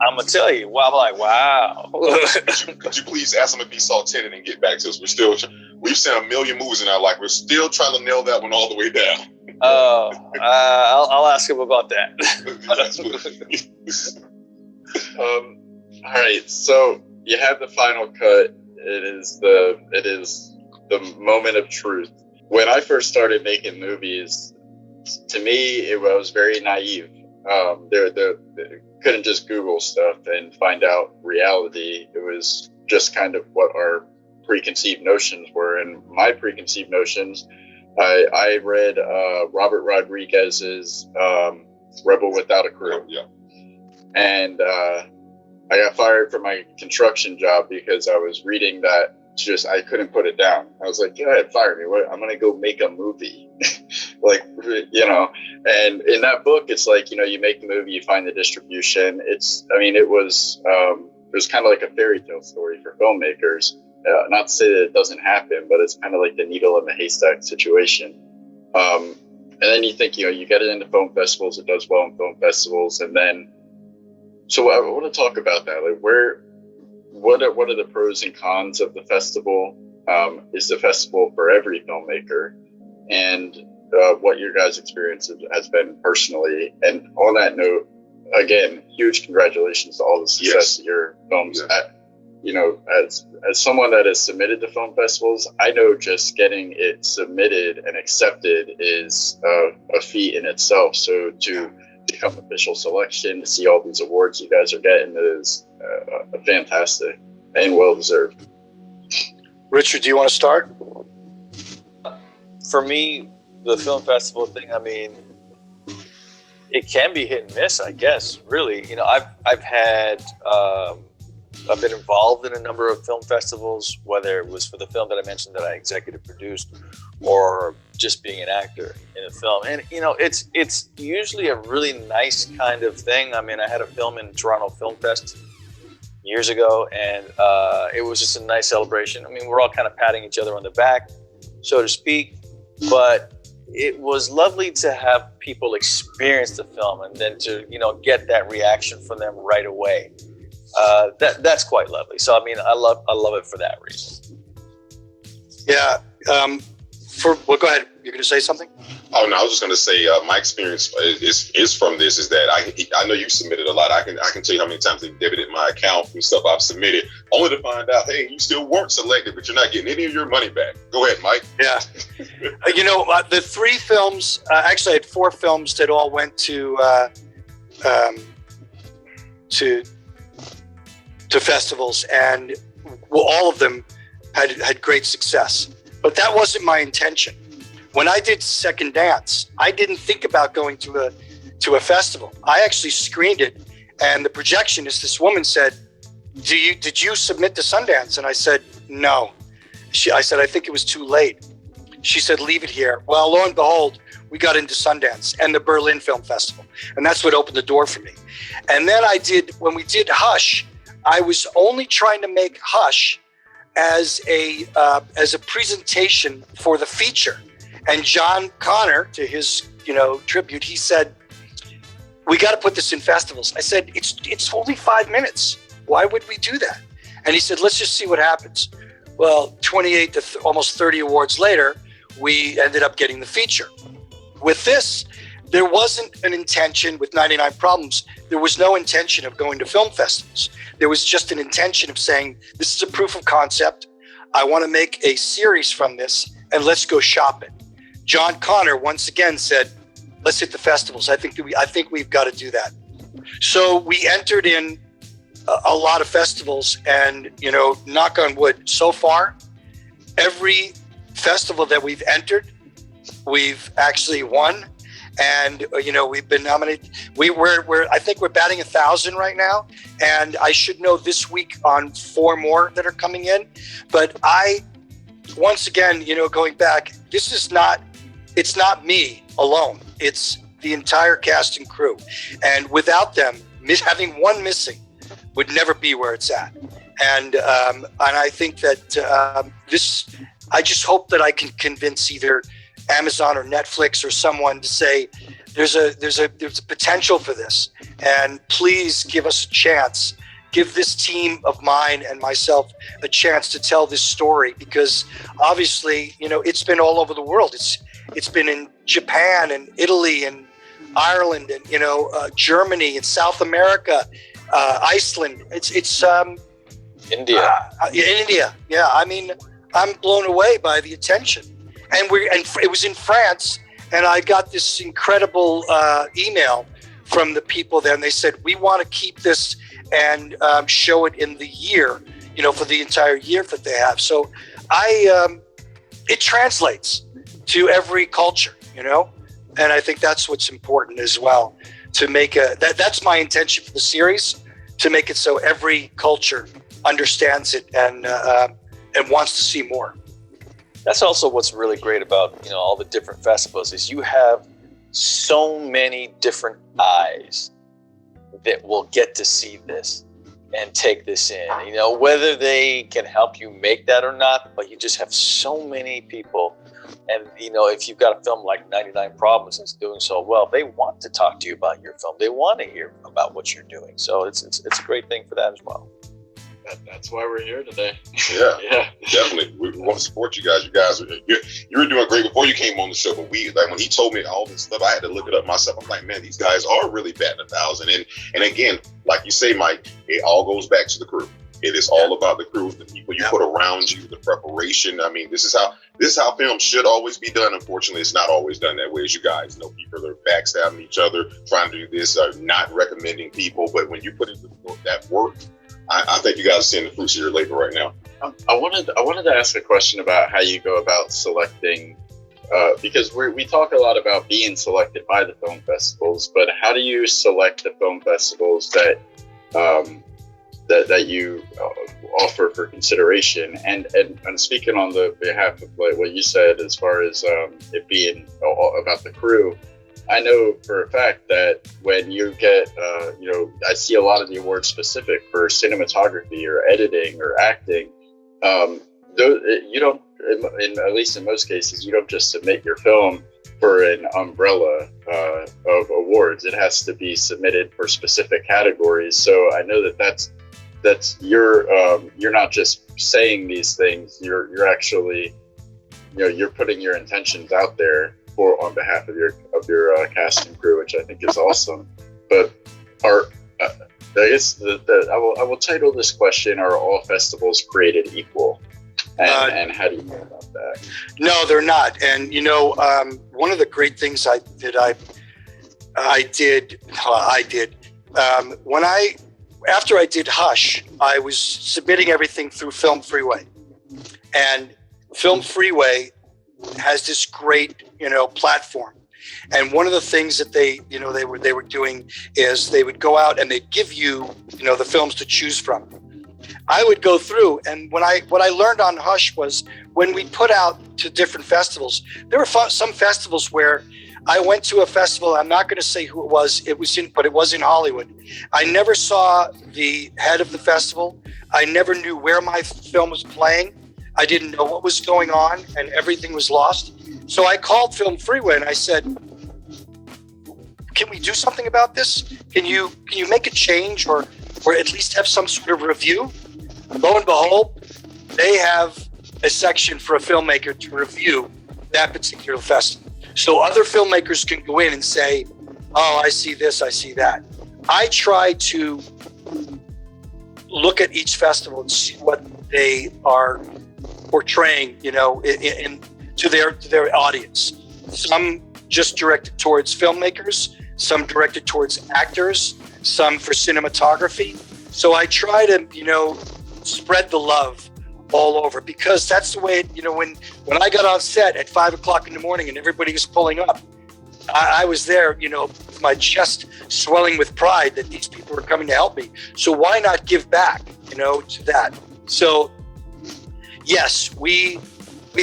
I'm gonna tell you. Well, I'm like, wow. Could you please ask them to be salted and get back to us? We've seen a million movies in our life. We're still trying to nail that one all the way down. Oh, I'll ask him about that. All right, so you have the final cut. It is the moment of truth. When I first started making movies, to me, I was very naive. Couldn't just Google stuff and find out reality. It was just kind of what our preconceived notions were. And my preconceived notions, I read Robert Rodriguez's Rebel Without a Crew. Yeah. And I got fired from my construction job because I was reading that. I couldn't put it down. I was like, go ahead, fire me. I'm going to go make a movie. And in that book, it's like, you make the movie, you find the distribution. It was kind of like a fairy tale story for filmmakers. Not to say that it doesn't happen, but it's kind of like the needle in the haystack situation. And then you think, you get it into film festivals, it does well in film festivals. And then, so I want to talk about that. Like what are the pros and cons of the festival? Is the festival for every filmmaker? And what your guys' experience has been personally. And on that note, again, huge congratulations to all the success of your films. As someone that has submitted to film festivals, I know just getting it submitted and accepted is a feat in itself. So to become official selection, to see all these awards you guys are getting is fantastic and well-deserved. Richard, do you want to start? For me, the film festival thing, it can be hit and miss, I guess, really. I've been involved in a number of film festivals, whether it was for the film that I mentioned that I executive produced or just being an actor in a film. And, it's usually a really nice kind of thing. I had a film in Toronto Film Fest years ago, and it was just a nice celebration. We're all kind of patting each other on the back, so to speak, but it was lovely to have people experience the film and then to, get that reaction from them right away. That's quite lovely. So, I love it for that reason. Yeah. Well, go ahead. You're going to say something? Oh no, I was just going to say my experience is from this is that I know you submitted a lot. I can tell you how many times they've debited my account from stuff I've submitted, only to find out, hey, you still weren't selected, but you're not getting any of your money back. Go ahead, Mike. Yeah. The 3 films, actually I had 4 films that all went to festivals, and all of them had great success. But that wasn't my intention. When I did Second Dance, I didn't think about going to a festival. I actually screened it, and the projectionist, this woman said, did you submit to Sundance? And I said, no. I said, I think it was too late. She said, leave it here. Well, lo and behold, we got into Sundance and the Berlin Film Festival. And that's what opened the door for me. And then when we did Hush, I was only trying to make Hush as a presentation for the feature. And John Connor, to his tribute, he said, we got to put this in festivals. I said, it's only 5 minutes. Why would we do that? And he said, let's just see what happens. Well, 28 to almost 30 awards later, we ended up getting the feature. With this, there wasn't an intention with 99 Problems. There was no intention of going to film festivals. There was just an intention of saying, this is a proof of concept. I want to make a series from this, and let's go shop it. John Connor once again said, let's hit the festivals. I think we've got to do that. So we entered in a lot of festivals, and, knock on wood, so far, every festival that we've entered, we've actually won. And, we've been nominated. I think we're batting 1,000 right now. And I should know this week on 4 more that are coming in. But once again, going back, it's not me alone. It's the entire cast and crew. And without them, having one missing would never be where it's at. And I think that I just hope that I can convince either Amazon or Netflix or someone to say, there's a potential for this, and please give us a chance. Give this team of mine and myself a chance to tell this story, because obviously, it's been all over the world. It's been in Japan and Italy and Ireland and Germany and South America, Iceland. It's India. India. Yeah, I mean, I'm blown away by the attention, and it was in France, and I got this incredible email from the people there, and they said, we want to keep this and show it in the year, for the entire year that they have. So it translates to every culture, and I think that's what's important as well, to make that's my intention for the series, to make it so every culture understands it and wants to see more. That's also what's really great about, all the different festivals, is you have so many different eyes that will get to see this and take this in, whether they can help you make that or not, but you just have so many people. And, if you've got a film like 99 Problems that's doing so well, they want to talk to you about your film. They want to hear about what you're doing. So it's a great thing for that as well. That's why we're here today. Yeah, definitely. We want to support you guys. You were doing great before you came on the show, but when he told me all this stuff, I had to look it up myself. I'm like, man, these guys are really batting 1,000. And again, like you say, Mike, it all goes back to the crew. It is all about the crew, the people you put around you, the preparation. I mean, this is how film should always be done. Unfortunately, it's not always done that way, as you guys know. People are backstabbing each other, trying to do this, not recommending people. But when you put in that work, I think you guys are seeing the fruits of your labor right now. I wanted to ask a question about how you go about selecting, because we talk a lot about being selected by the film festivals, but how do you select the film festivals that you offer for consideration? And speaking on the behalf of what you said as far as it being about the crew, I know for a fact that when you get, I see a lot of the awards specific for cinematography or editing or acting. You don't, at least in most cases, you don't just submit your film for an umbrella of awards. It has to be submitted for specific categories. So I know that's you're not just saying these things. You're actually, you're putting your intentions out there on behalf of your cast and crew, which I think is awesome. But I guess I will title this question: are all festivals created equal? And how do you know about that? No, they're not. And one of the great things I did after I did Hush, I was submitting everything through Film Freeway, and Film Freeway has this great platform. And one of the things that they were doing is they would go out and they'd give you the films to choose from. I would go through, and what I learned on Hush was when we put out to different festivals, there were some festivals where I went to a festival. I'm not going to say who it was. But it was in Hollywood. I never saw the head of the festival. I never knew where my film was playing. I didn't know what was going on, and everything was lost. So I called Film Freeway and I said, "Can we do something about this? Can you make a change or at least have some sort of review?" Lo and behold, they have a section for a filmmaker to review that particular festival. So other filmmakers can go in and say, "Oh, I see this, I see that." I try to look at each festival and see what they are portraying, to their audience. Some just directed towards filmmakers, some directed towards actors, some for cinematography. So I try to, spread the love all over, because that's the way, when I got on set at 5:00 in the morning and everybody was pulling up, I was there, with my chest swelling with pride that these people were coming to help me. So why not give back, to that? So yes, we've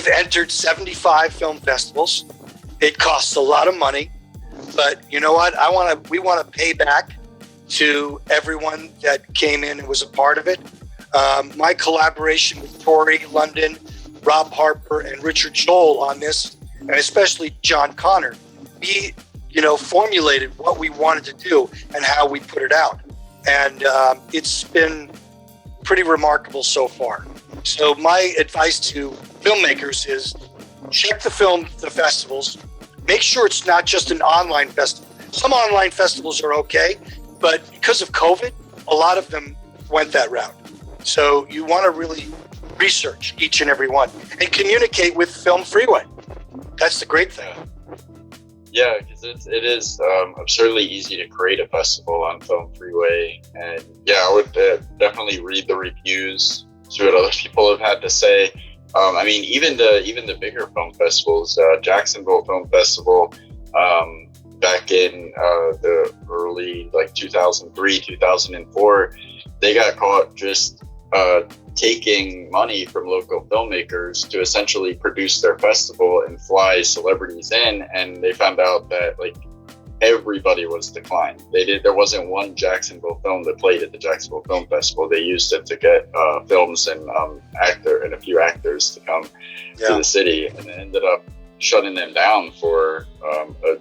entered 75 film festivals. It costs a lot of money, but you know what? We want to pay back to everyone that came in and was a part of it. My collaboration with Tori London, Rob Harper, and Richard Joel on this, and especially John Connor, we formulated what we wanted to do and how we put it out. And it's been pretty remarkable so far. So my advice to filmmakers is check the festivals. Make sure it's not just an online festival. Some online festivals are okay, but because of COVID, a lot of them went that route. So you want to really research each and every one and communicate with Film Freeway. That's the great thing. Yeah, because it is absurdly easy to create a festival on Film Freeway. And yeah, I would definitely read the reviews, see what other people have had to say. I mean, even the bigger film festivals, Jacksonville Film Festival, back in the early 2003, 2004, they got caught just taking money from local filmmakers to essentially produce their festival and fly celebrities in, and they found out that everybody was declined. There wasn't one Jacksonville film that played at the Jacksonville Film Festival. They used it to get films and a few actors to come to the city, and it ended up shutting them down for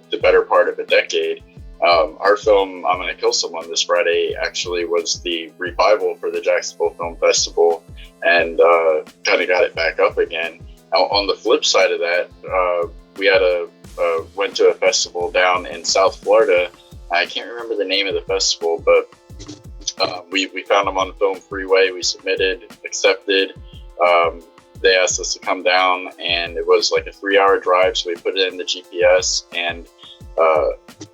the better part of a decade. Our film, I'm Gonna Kill Someone, this Friday actually was the revival for the Jacksonville Film Festival, and kind of got it back up again. Now, on the flip side of that, we had went to a festival down in South Florida. I can't remember the name of the festival, but we found them on Film Freeway. We submitted, accepted. They asked us to come down, and it was like a 3-hour drive, so we put it in the GPS, and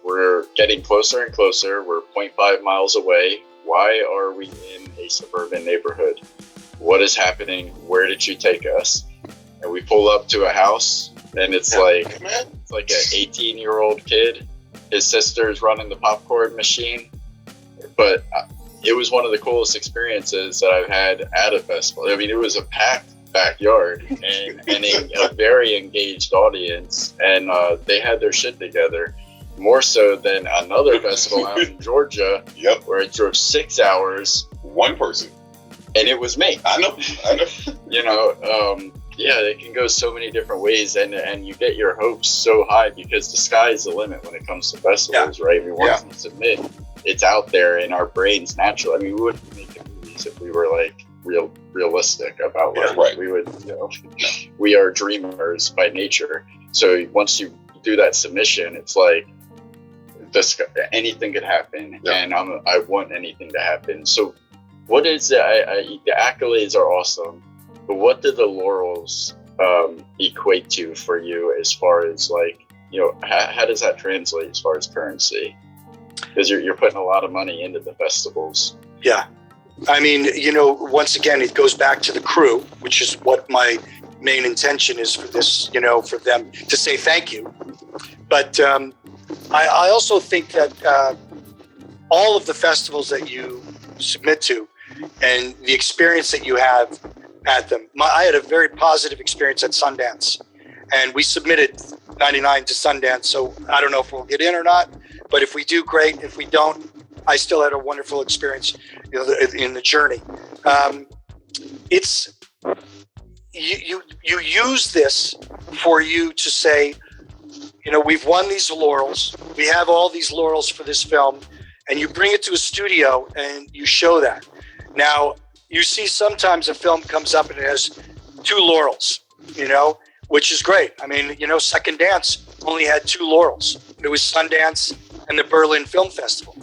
we're getting closer and closer. We're 0.5 miles away. Why are we in a suburban neighborhood? What is happening? Where did you take us? And we pull up to a house, and it's like an 18-year-old kid. His sister's running the popcorn machine. But it was one of the coolest experiences that I've had at a festival. I mean, it was a packed backyard and a very engaged audience, and they had their shit together, more so than another festival out in Georgia. Yep. Where it drove 6 hours, one person, and it was me. I know. Yeah, it can go so many different ways, and you get your hopes so high because the sky is the limit when it comes to festivals, right? I mean, once we submit, it's out there in our brains naturally. I mean, we wouldn't be making movies if we were realistic about what we would, we are dreamers by nature. So once you do that submission, it's like anything could happen, and I want anything to happen. So what is the accolades are awesome, but what do the laurels equate to for you as far as how does that translate as far as currency? Because you're putting a lot of money into the festivals. Yeah. I mean, once again, it goes back to the crew, which is what my main intention is for this, for them to say thank you. But I also think that all of the festivals that you submit to and the experience that you have at them, I had a very positive experience at Sundance, and we submitted 99 to Sundance. So I don't know if we'll get in or not, but if we do, great. If we don't, I still had a wonderful experience in the journey. It's you use this for you to say, we've won these laurels. We have all these laurels for this film, and you bring it to a studio and you show that. Now, you see sometimes a film comes up and it has 2 laurels, which is great. I mean, Second Dance only had 2 laurels. It was Sundance and the Berlin Film Festival.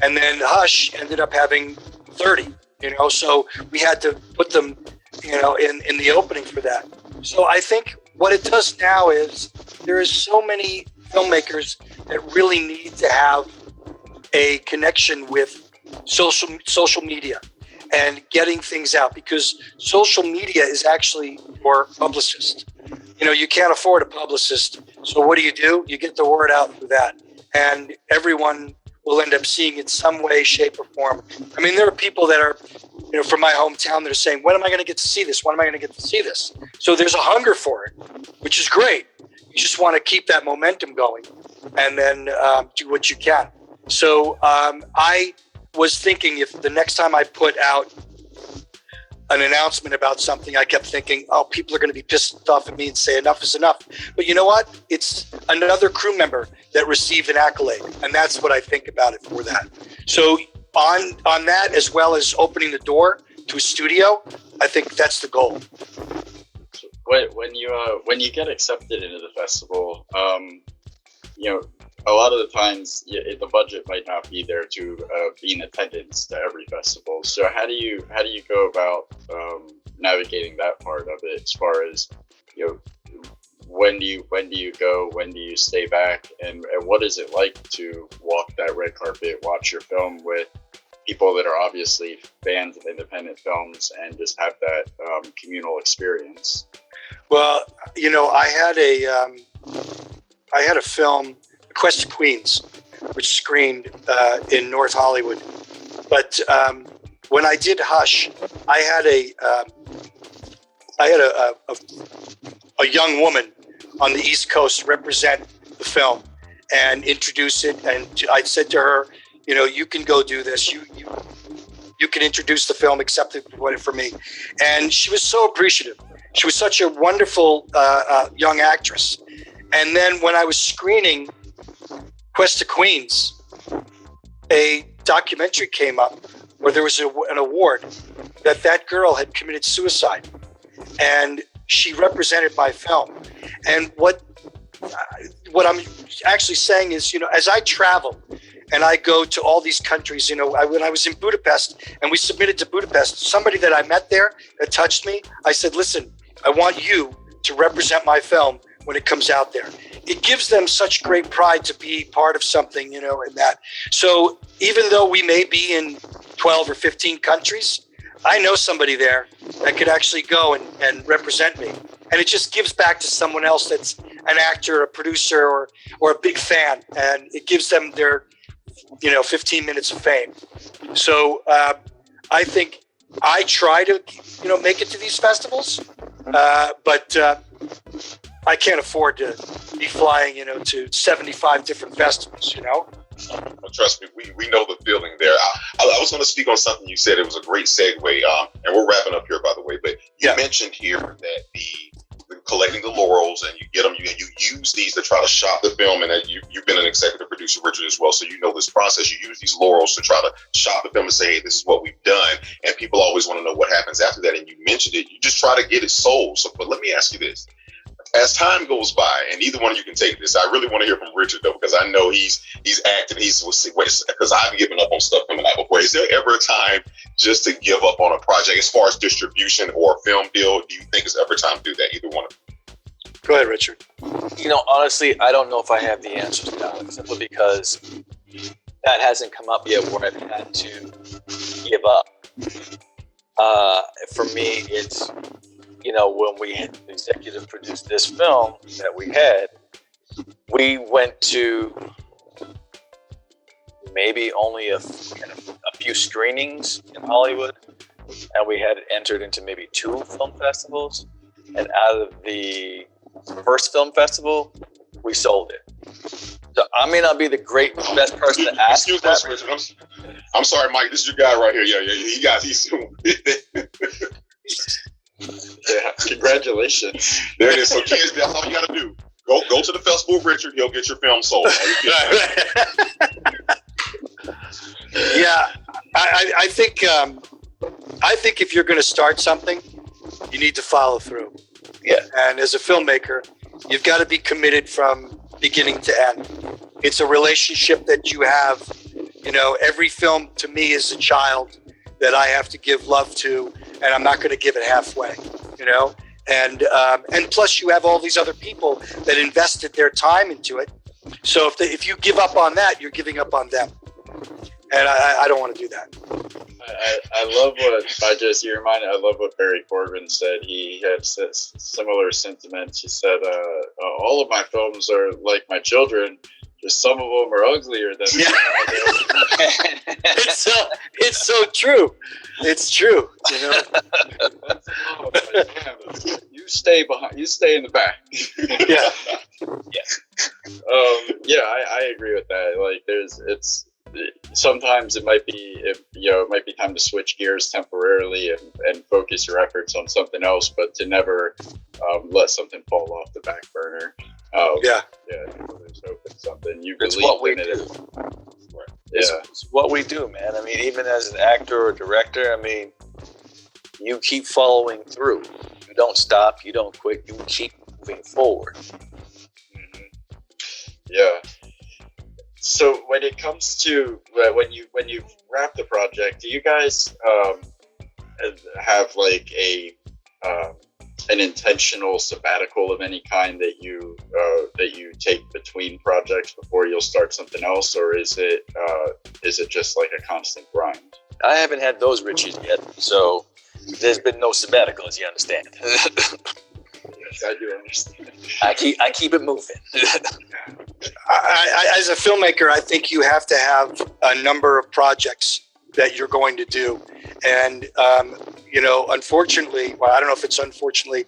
And then Hush ended up having 30, so we had to put them, in the opening for that. So I think what it does now is there is so many filmmakers that really need to have a connection with social media and getting things out, because social media is actually your publicist. You can't afford a publicist. So what do? You get the word out through that. And everyone will end up seeing it some way, shape, or form. I mean, there are people that are, from my hometown that are saying, when am I going to get to see this? When am I going to get to see this? So there's a hunger for it, which is great. You just want to keep that momentum going and then do what you can. So I was thinking if the next time I put out an announcement about something, I kept thinking, oh, people are going to be pissed off at me and say enough is enough. But you know what? It's another crew member that received an accolade. And that's what I think about it for that. So on that, as well as opening the door to a studio, I think that's the goal. When you get accepted into the festival, you know, a lot of the times the budget might not be there to be in attendance to every festival. So how do you go about navigating that part of it, as far as, you know, when do you go, when do you stay back, and what is it like to walk that red carpet, watch your film with people that are obviously fans of independent films, and just have that communal experience? Well, you know, I had a film, Quest to Queens, which screened in North Hollywood. But when I did Hush, I had a young woman on the East Coast represent the film and introduce it. And I said to her, you know, you can go do this. You can introduce the film, accept it for me. And she was so appreciative. She was such a wonderful young actress. And then when I was screening Quest to Queens, a documentary came up where there was an award that girl had committed suicide, and she represented my film. And what I'm actually saying is, you know, as I travel and I go to all these countries, you know, when I was in Budapest and we submitted to Budapest, somebody that I met there that touched me, I said, listen, I want you to represent my film when it comes out there. It gives them such great pride to be part of something, you know, and that. So even though we may be in 12 or 15 countries, I know somebody there that could actually go and represent me. And it just gives back to someone else that's an actor, a producer, or a big fan. And it gives them their, you know, 15 minutes of fame. So I think I try to, you know, make it to these festivals, but I can't afford to be flying, you know, to 75 different festivals, you know? Well, trust me, we know the feeling there. I was going to speak on something you said. It was a great segue, and we're wrapping up here, by the way. But you mentioned here that the collecting the laurels, and you get them, you use these to try to shop the film, and that you've been an executive producer, Richard, as well, so you know this process. You use these laurels to try to shop the film and say, hey, this is what we've done, and people always want to know what happens after that, and you mentioned it. You just try to get it sold. So, but let me ask you this. As time goes by, and either one of you can take this, I really want to hear from Richard, though, because I know he's active. Because I've given up on stuff coming out before. Is there ever a time just to give up on a project as far as distribution or a film deal? Do you think it's ever time to do that? Either one of you. Go ahead, Richard. You know, honestly, I don't know if I have the answers to that, simply because that hasn't come up yet where I've had to give up. For me, it's, you know, when we executive produced this film that we had, we went to maybe only a few screenings in Hollywood, and we had entered into maybe 2 film festivals. And out of the first film festival, we sold it. So I may not be the best person to ask. Excuse me, Richard. I'm sorry, Mike. This is your guy right here. Yeah. He's Yeah, congratulations. There it is. So kids, that's all you got to do. Go to the festival with Richard. He'll get your film sold. Yeah, I think if you're going to start something, you need to follow through. Yeah. And as a filmmaker, you've got to be committed from beginning to end. It's a relationship that you have. You know, every film to me is a child that I have to give love to, and I'm not going to give it halfway, you know? And plus you have all these other people that invested their time into it. So if you give up on that, you're giving up on them. And I don't want to do that. I love I love what Barry Corbin said. He had similar sentiments. He said, all of my films are like my children. Just some of them are uglier than It's so true. It's true. You know? You stay behind. You stay in the back. Yeah. I agree with that. Like, sometimes it might be time to switch gears temporarily and focus your efforts on something else, but to never let something fall off the back burner. There's open something you It's believe what we in do. it. It's what we do, man. I mean, even as an actor or director, I mean, you keep following through. You don't stop. You don't quit. You keep moving forward. Mm-hmm. Yeah. So when it comes to when you wrap the project, do you guys have like an intentional sabbatical of any kind that you take between projects before you'll start something else, or is it just like a constant grind? I haven't had those riches yet, so there's been no sabbatical, as you understand. Yes, I do understand. I keep it moving. I, as a filmmaker, I think you have to have a number of projects that you're going to do. And, unfortunately, well, I don't know if it's unfortunately,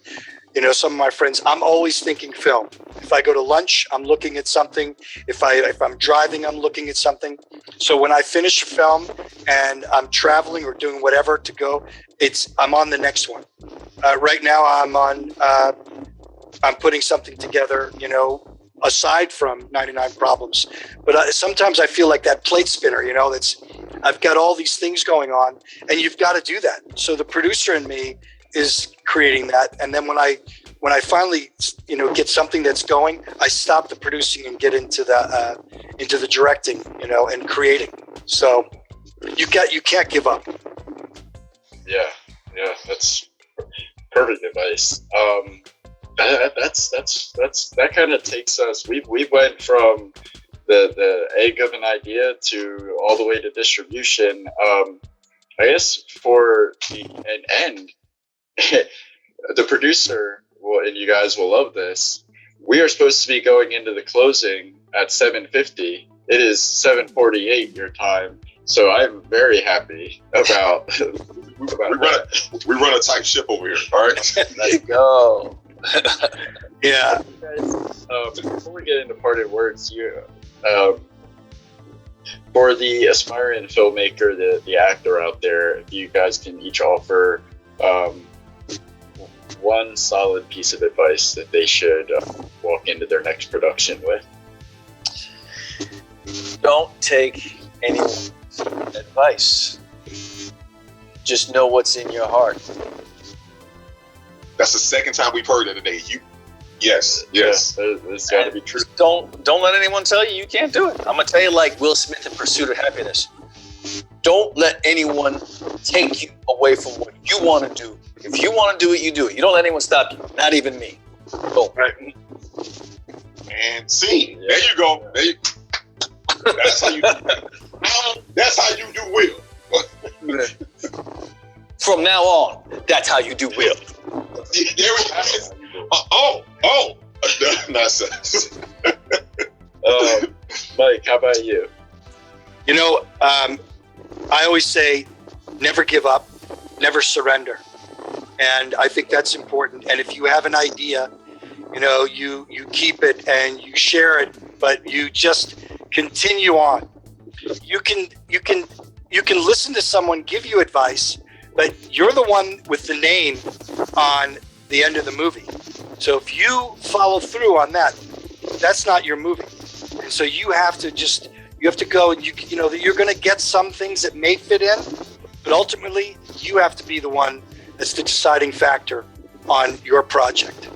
some of my friends, I'm always thinking film. If I go to lunch, I'm looking at something. If I'm driving, I'm looking at something. So when I finish a film and I'm traveling or doing whatever to go, I'm on the next one. Right now I'm putting something together, aside from 99 Problems. But sometimes I feel like that plate spinner, I've got all these things going on, and you've got to do that. So the producer in me is creating that. And then when I finally, get something that's going, I stop the producing and get into the directing, and creating. So you can't give up. Yeah, that's perfect advice. That kind of takes us. We went from the egg of an idea to all the way to distribution. I guess for an end, the producer and you guys will love this. We are supposed to be going into the closing at 7:50. It is 7:48 your time. So I'm very happy about. We run a tight ship over here. All right. Let's go. Yeah. Before we get into parted words, for the aspiring filmmaker, the actor out there, if you guys can each offer one solid piece of advice that they should walk into their next production with. Don't take anyone's advice. Just know what's in your heart. That's the second time we've heard it today. Yes. It's got to be true. Don't let anyone tell you can't do it. I'm gonna tell you like Will Smith in Pursuit of Happiness. Don't let anyone take you away from what you want to do. If you want to do it, you do it. You don't let anyone stop you. Not even me. Boom. Right. And see, there you go. That's how you. That's how you do Will. From now on, that's how you do Will. There it is. Nonsense. Mike, how about you? I always say, never give up, never surrender. And I think that's important. And if you have an idea, you keep it and you share it, but you just continue on. You can listen to someone give you advice, but you're the one with the name on the end of the movie. So if you follow through on that, that's not your movie. And so you have to go and you're going to get some things that may fit in, but ultimately you have to be the one that's the deciding factor on your project.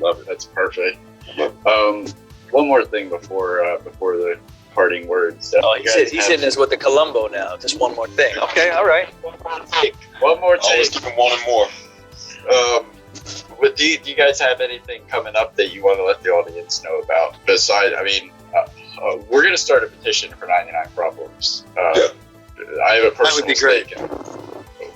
Love it. That's perfect. One more thing before the parting words. He's hitting us with the Columbo now. Just one more thing. Okay, all right. One more take. Always keep him wanting more. Do you guys have anything coming up that you want to let the audience know about? Besides, we're going to start a petition for 99 Problems. I have a personal stake in it.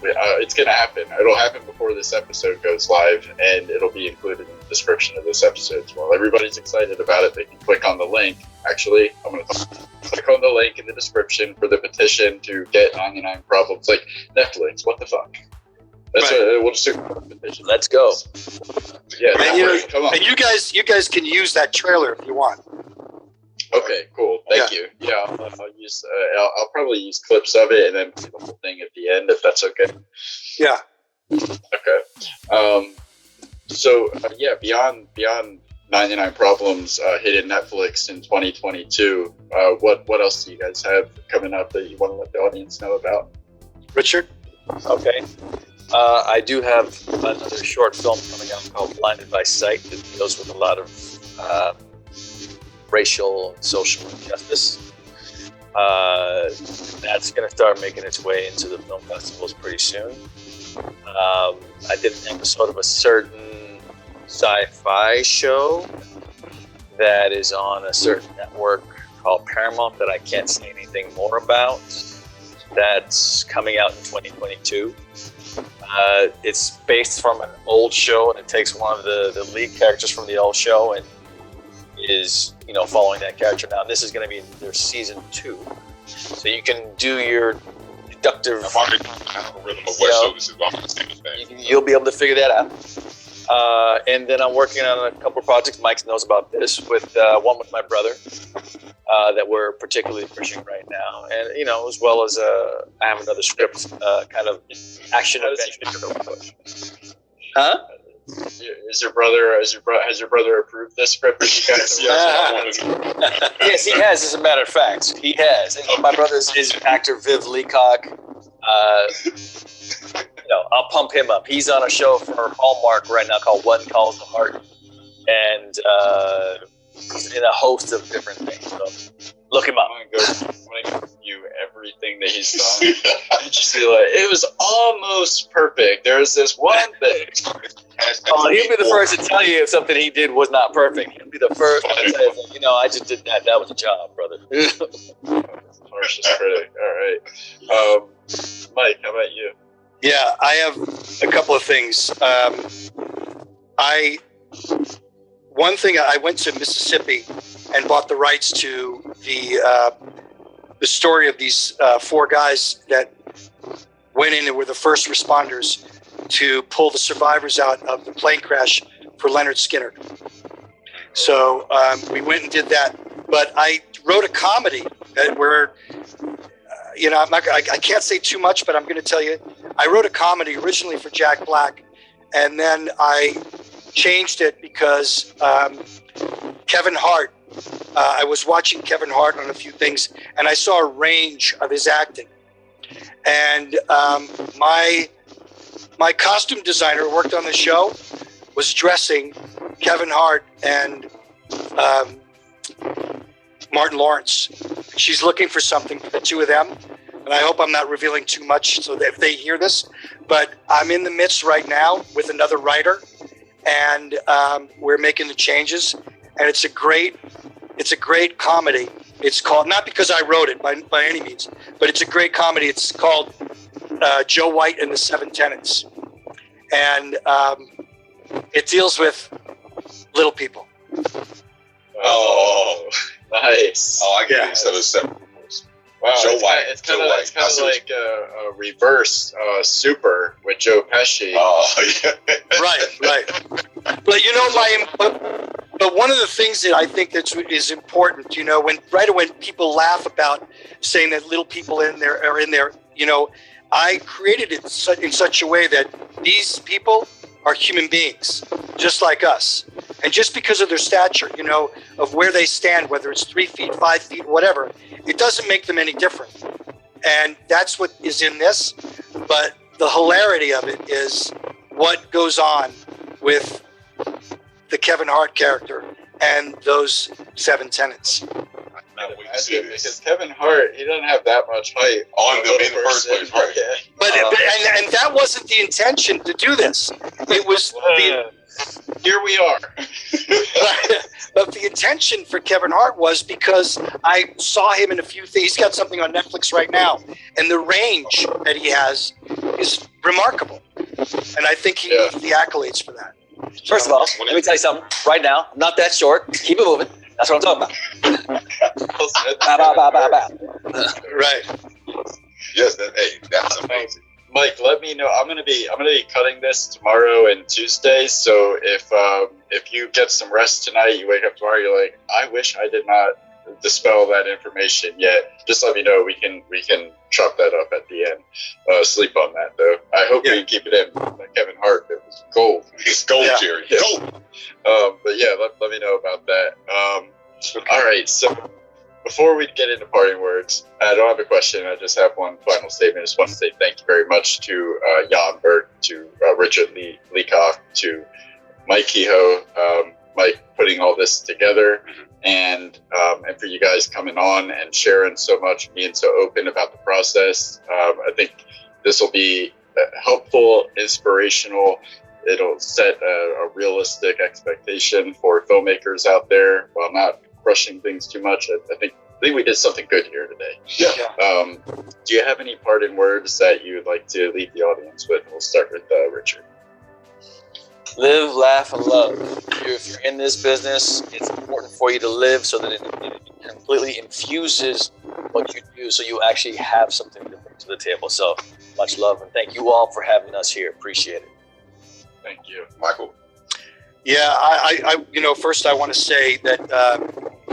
It's going to happen. It'll happen before this episode goes live, and it'll be included in the description of this episode as well. Everybody's excited about it. They can click on the link. Actually, I'm going to click on the link in the description for the petition to get 99 Problems. Like Netflix, what the fuck? That's right. We'll just do a petition. Let's go. Yeah, and, come on. And you guys can use that trailer if you want. Okay, cool. Thank you. Yeah, I'll use. I'll probably use clips of it and then play the whole thing at the end, if that's okay. Yeah. Okay. So yeah, beyond 99 Problems hitting Netflix in 2022. What else do you guys have coming up that you want to let the audience know about? Richard? Okay. I do have another short film coming out called Blinded by Sight that deals with a lot of racial and social injustice. That's going to start making its way into the film festivals pretty soon. I did an episode of a certain sci-fi show that is on a certain network called Paramount that I can't say anything more about. That's coming out in 2022. It's based from an old show, and it takes one of the lead characters from the old show and is, following that character. Now, this is going to be their season 2, so you can do your deductive. Algorithm of what show this is. I'm saying thing. You'll be able to figure that out. And then I'm working on a couple of projects. Mike knows about this. With one with my brother that we're particularly pushing right now, and as well as I have another script, kind of action adventure. Huh? Has your brother approved this script? Yes, he has. As a matter of fact, he has. And my brother is actor Viv Leacock. I'll pump him up. He's on a show for Hallmark right now called One Calls the Heart, and he's in a host of different things. So look him up. I'm gonna give you everything that he's done. Just be like, it was almost perfect. There's this one thing. He'll be the first to tell you if something he did was not perfect. He'll be the first one to say, I just did that. That was a job, brother. Harshest critic. All right. Mike, how about you? Yeah, I have a couple of things. One thing, I went to Mississippi and bought the rights to the story of these 4 guys that went in and were the first responders to pull the survivors out of the plane crash for Leonard Skinner. So we went and did that. But I wrote a comedy where, I can't say too much, but I'm going to tell you, I wrote a comedy originally for Jack Black, and then I changed it because Kevin Hart, I was watching Kevin Hart on a few things, and I saw a range of his acting. And my costume designer who worked on the show was dressing Kevin Hart and Martin Lawrence. She's looking for something for the two of them. And I hope I'm not revealing too much so that if they hear this, but I'm in the midst right now with another writer, and we're making the changes, and it's a great comedy. It's called, not because I wrote it by any means, but it's a great comedy. It's called Joe White and the Seven Tenants. And it deals with little people. Oh, nice. Oh, I get it. So it's wow, Joe White. It's kind of like a reverse Super with Joe Pesci. Oh, yeah. Right. But but one of the things that I think is important, when people laugh about saying that little people are in there, I created it in such a way that these people are human beings, just like us. And just because of their stature, of where they stand, whether it's 3 feet, 5 feet, whatever, it doesn't make them any different. And that's what is in this. But the hilarity of it is what goes on with the Kevin Hart character and those 7 tenants. Because Kevin Hart, he doesn't have that much height on them in the first place, right? Yeah. But and that wasn't the intention to do this. It was here we are. But the intention for Kevin Hart was because I saw him in a few things. He's got something on Netflix right now, and the range that he has is remarkable. And I think he needs the accolades for that. First of all, let me tell you something. Right now, I'm not that short. Keep it moving. That's what I'm talking about. Right. Yes. That's amazing. Mike, let me know. I'm gonna be cutting this tomorrow and Tuesday. So if you get some rest tonight, you wake up tomorrow, you're like, I wish I did not dispel that information yet, just let me know. We can chop that up at the end. Sleep on that though. I hope we can keep it in. Kevin Hart, it was gold. It's gold, Jerry. Gold. But yeah, let me know about that. All right, so before we get into parting words, I don't have a question. I just have one final statement. I just want to say thank you very much to Yan Birch, to Richard Leacock, to Mike Kehoe, Mike putting all this together, and for you guys coming on and sharing so much, being so open about the process. I think this will be helpful, inspirational. It'll set a realistic expectation for filmmakers out there while not crushing things too much. I think we did something good here today. Yeah. Do you have any parting words that you would like to leave the audience with? We'll start with Richard. Live, laugh, and love. If you're in this business, it's important for you to live so that it completely infuses what you do, so you actually have something to bring to the table. So much love, and thank you all for having us here. Appreciate it. Thank you, Michael. Yeah, I first I want to say that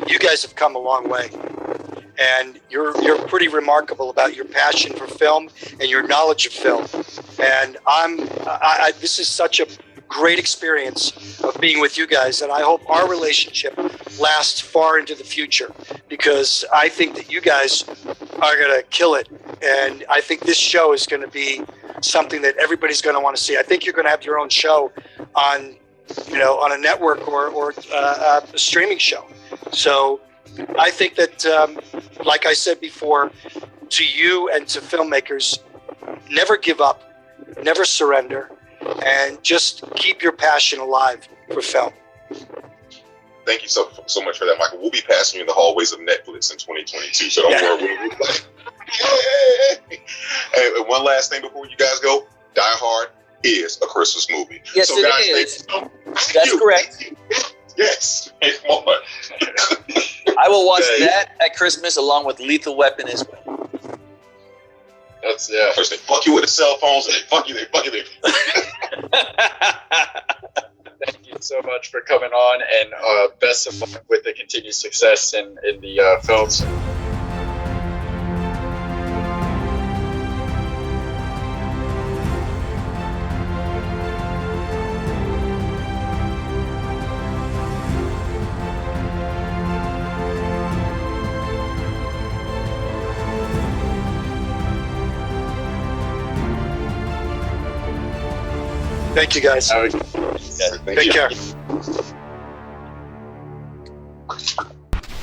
you guys have come a long way, and you're pretty remarkable about your passion for film and your knowledge of film. And this is such a great experience of being with you guys, and I hope our relationship lasts far into the future, because I think that you guys are going to kill it, and I think this show is going to be something that everybody's going to want to see. I think you're going to have your own show on a network or a streaming show. So I think that, like I said before, to you and to filmmakers, never give up, never surrender, and just keep your passion alive for film. Thank you so much for that, Michael. We'll be passing you in the hallways of Netflix in 2022, so don't worry. Hey, one last thing before you guys go. Die Hard is a Christmas movie. Yes, so it guys, is. That's correct. Yes. Come on. I will watch that at Christmas along with Lethal Weapon as well. That's First they fuck you with the cell phones, and they fuck you. Thank you so much for coming on, and best of luck with the continued success in the films. Thank you, guys. Take care.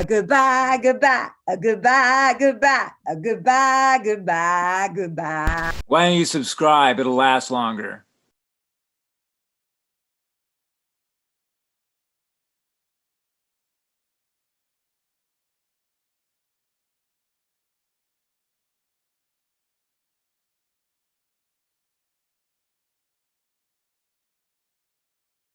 Goodbye, goodbye, goodbye, goodbye, goodbye, goodbye, goodbye. Why don't you subscribe? It'll last longer.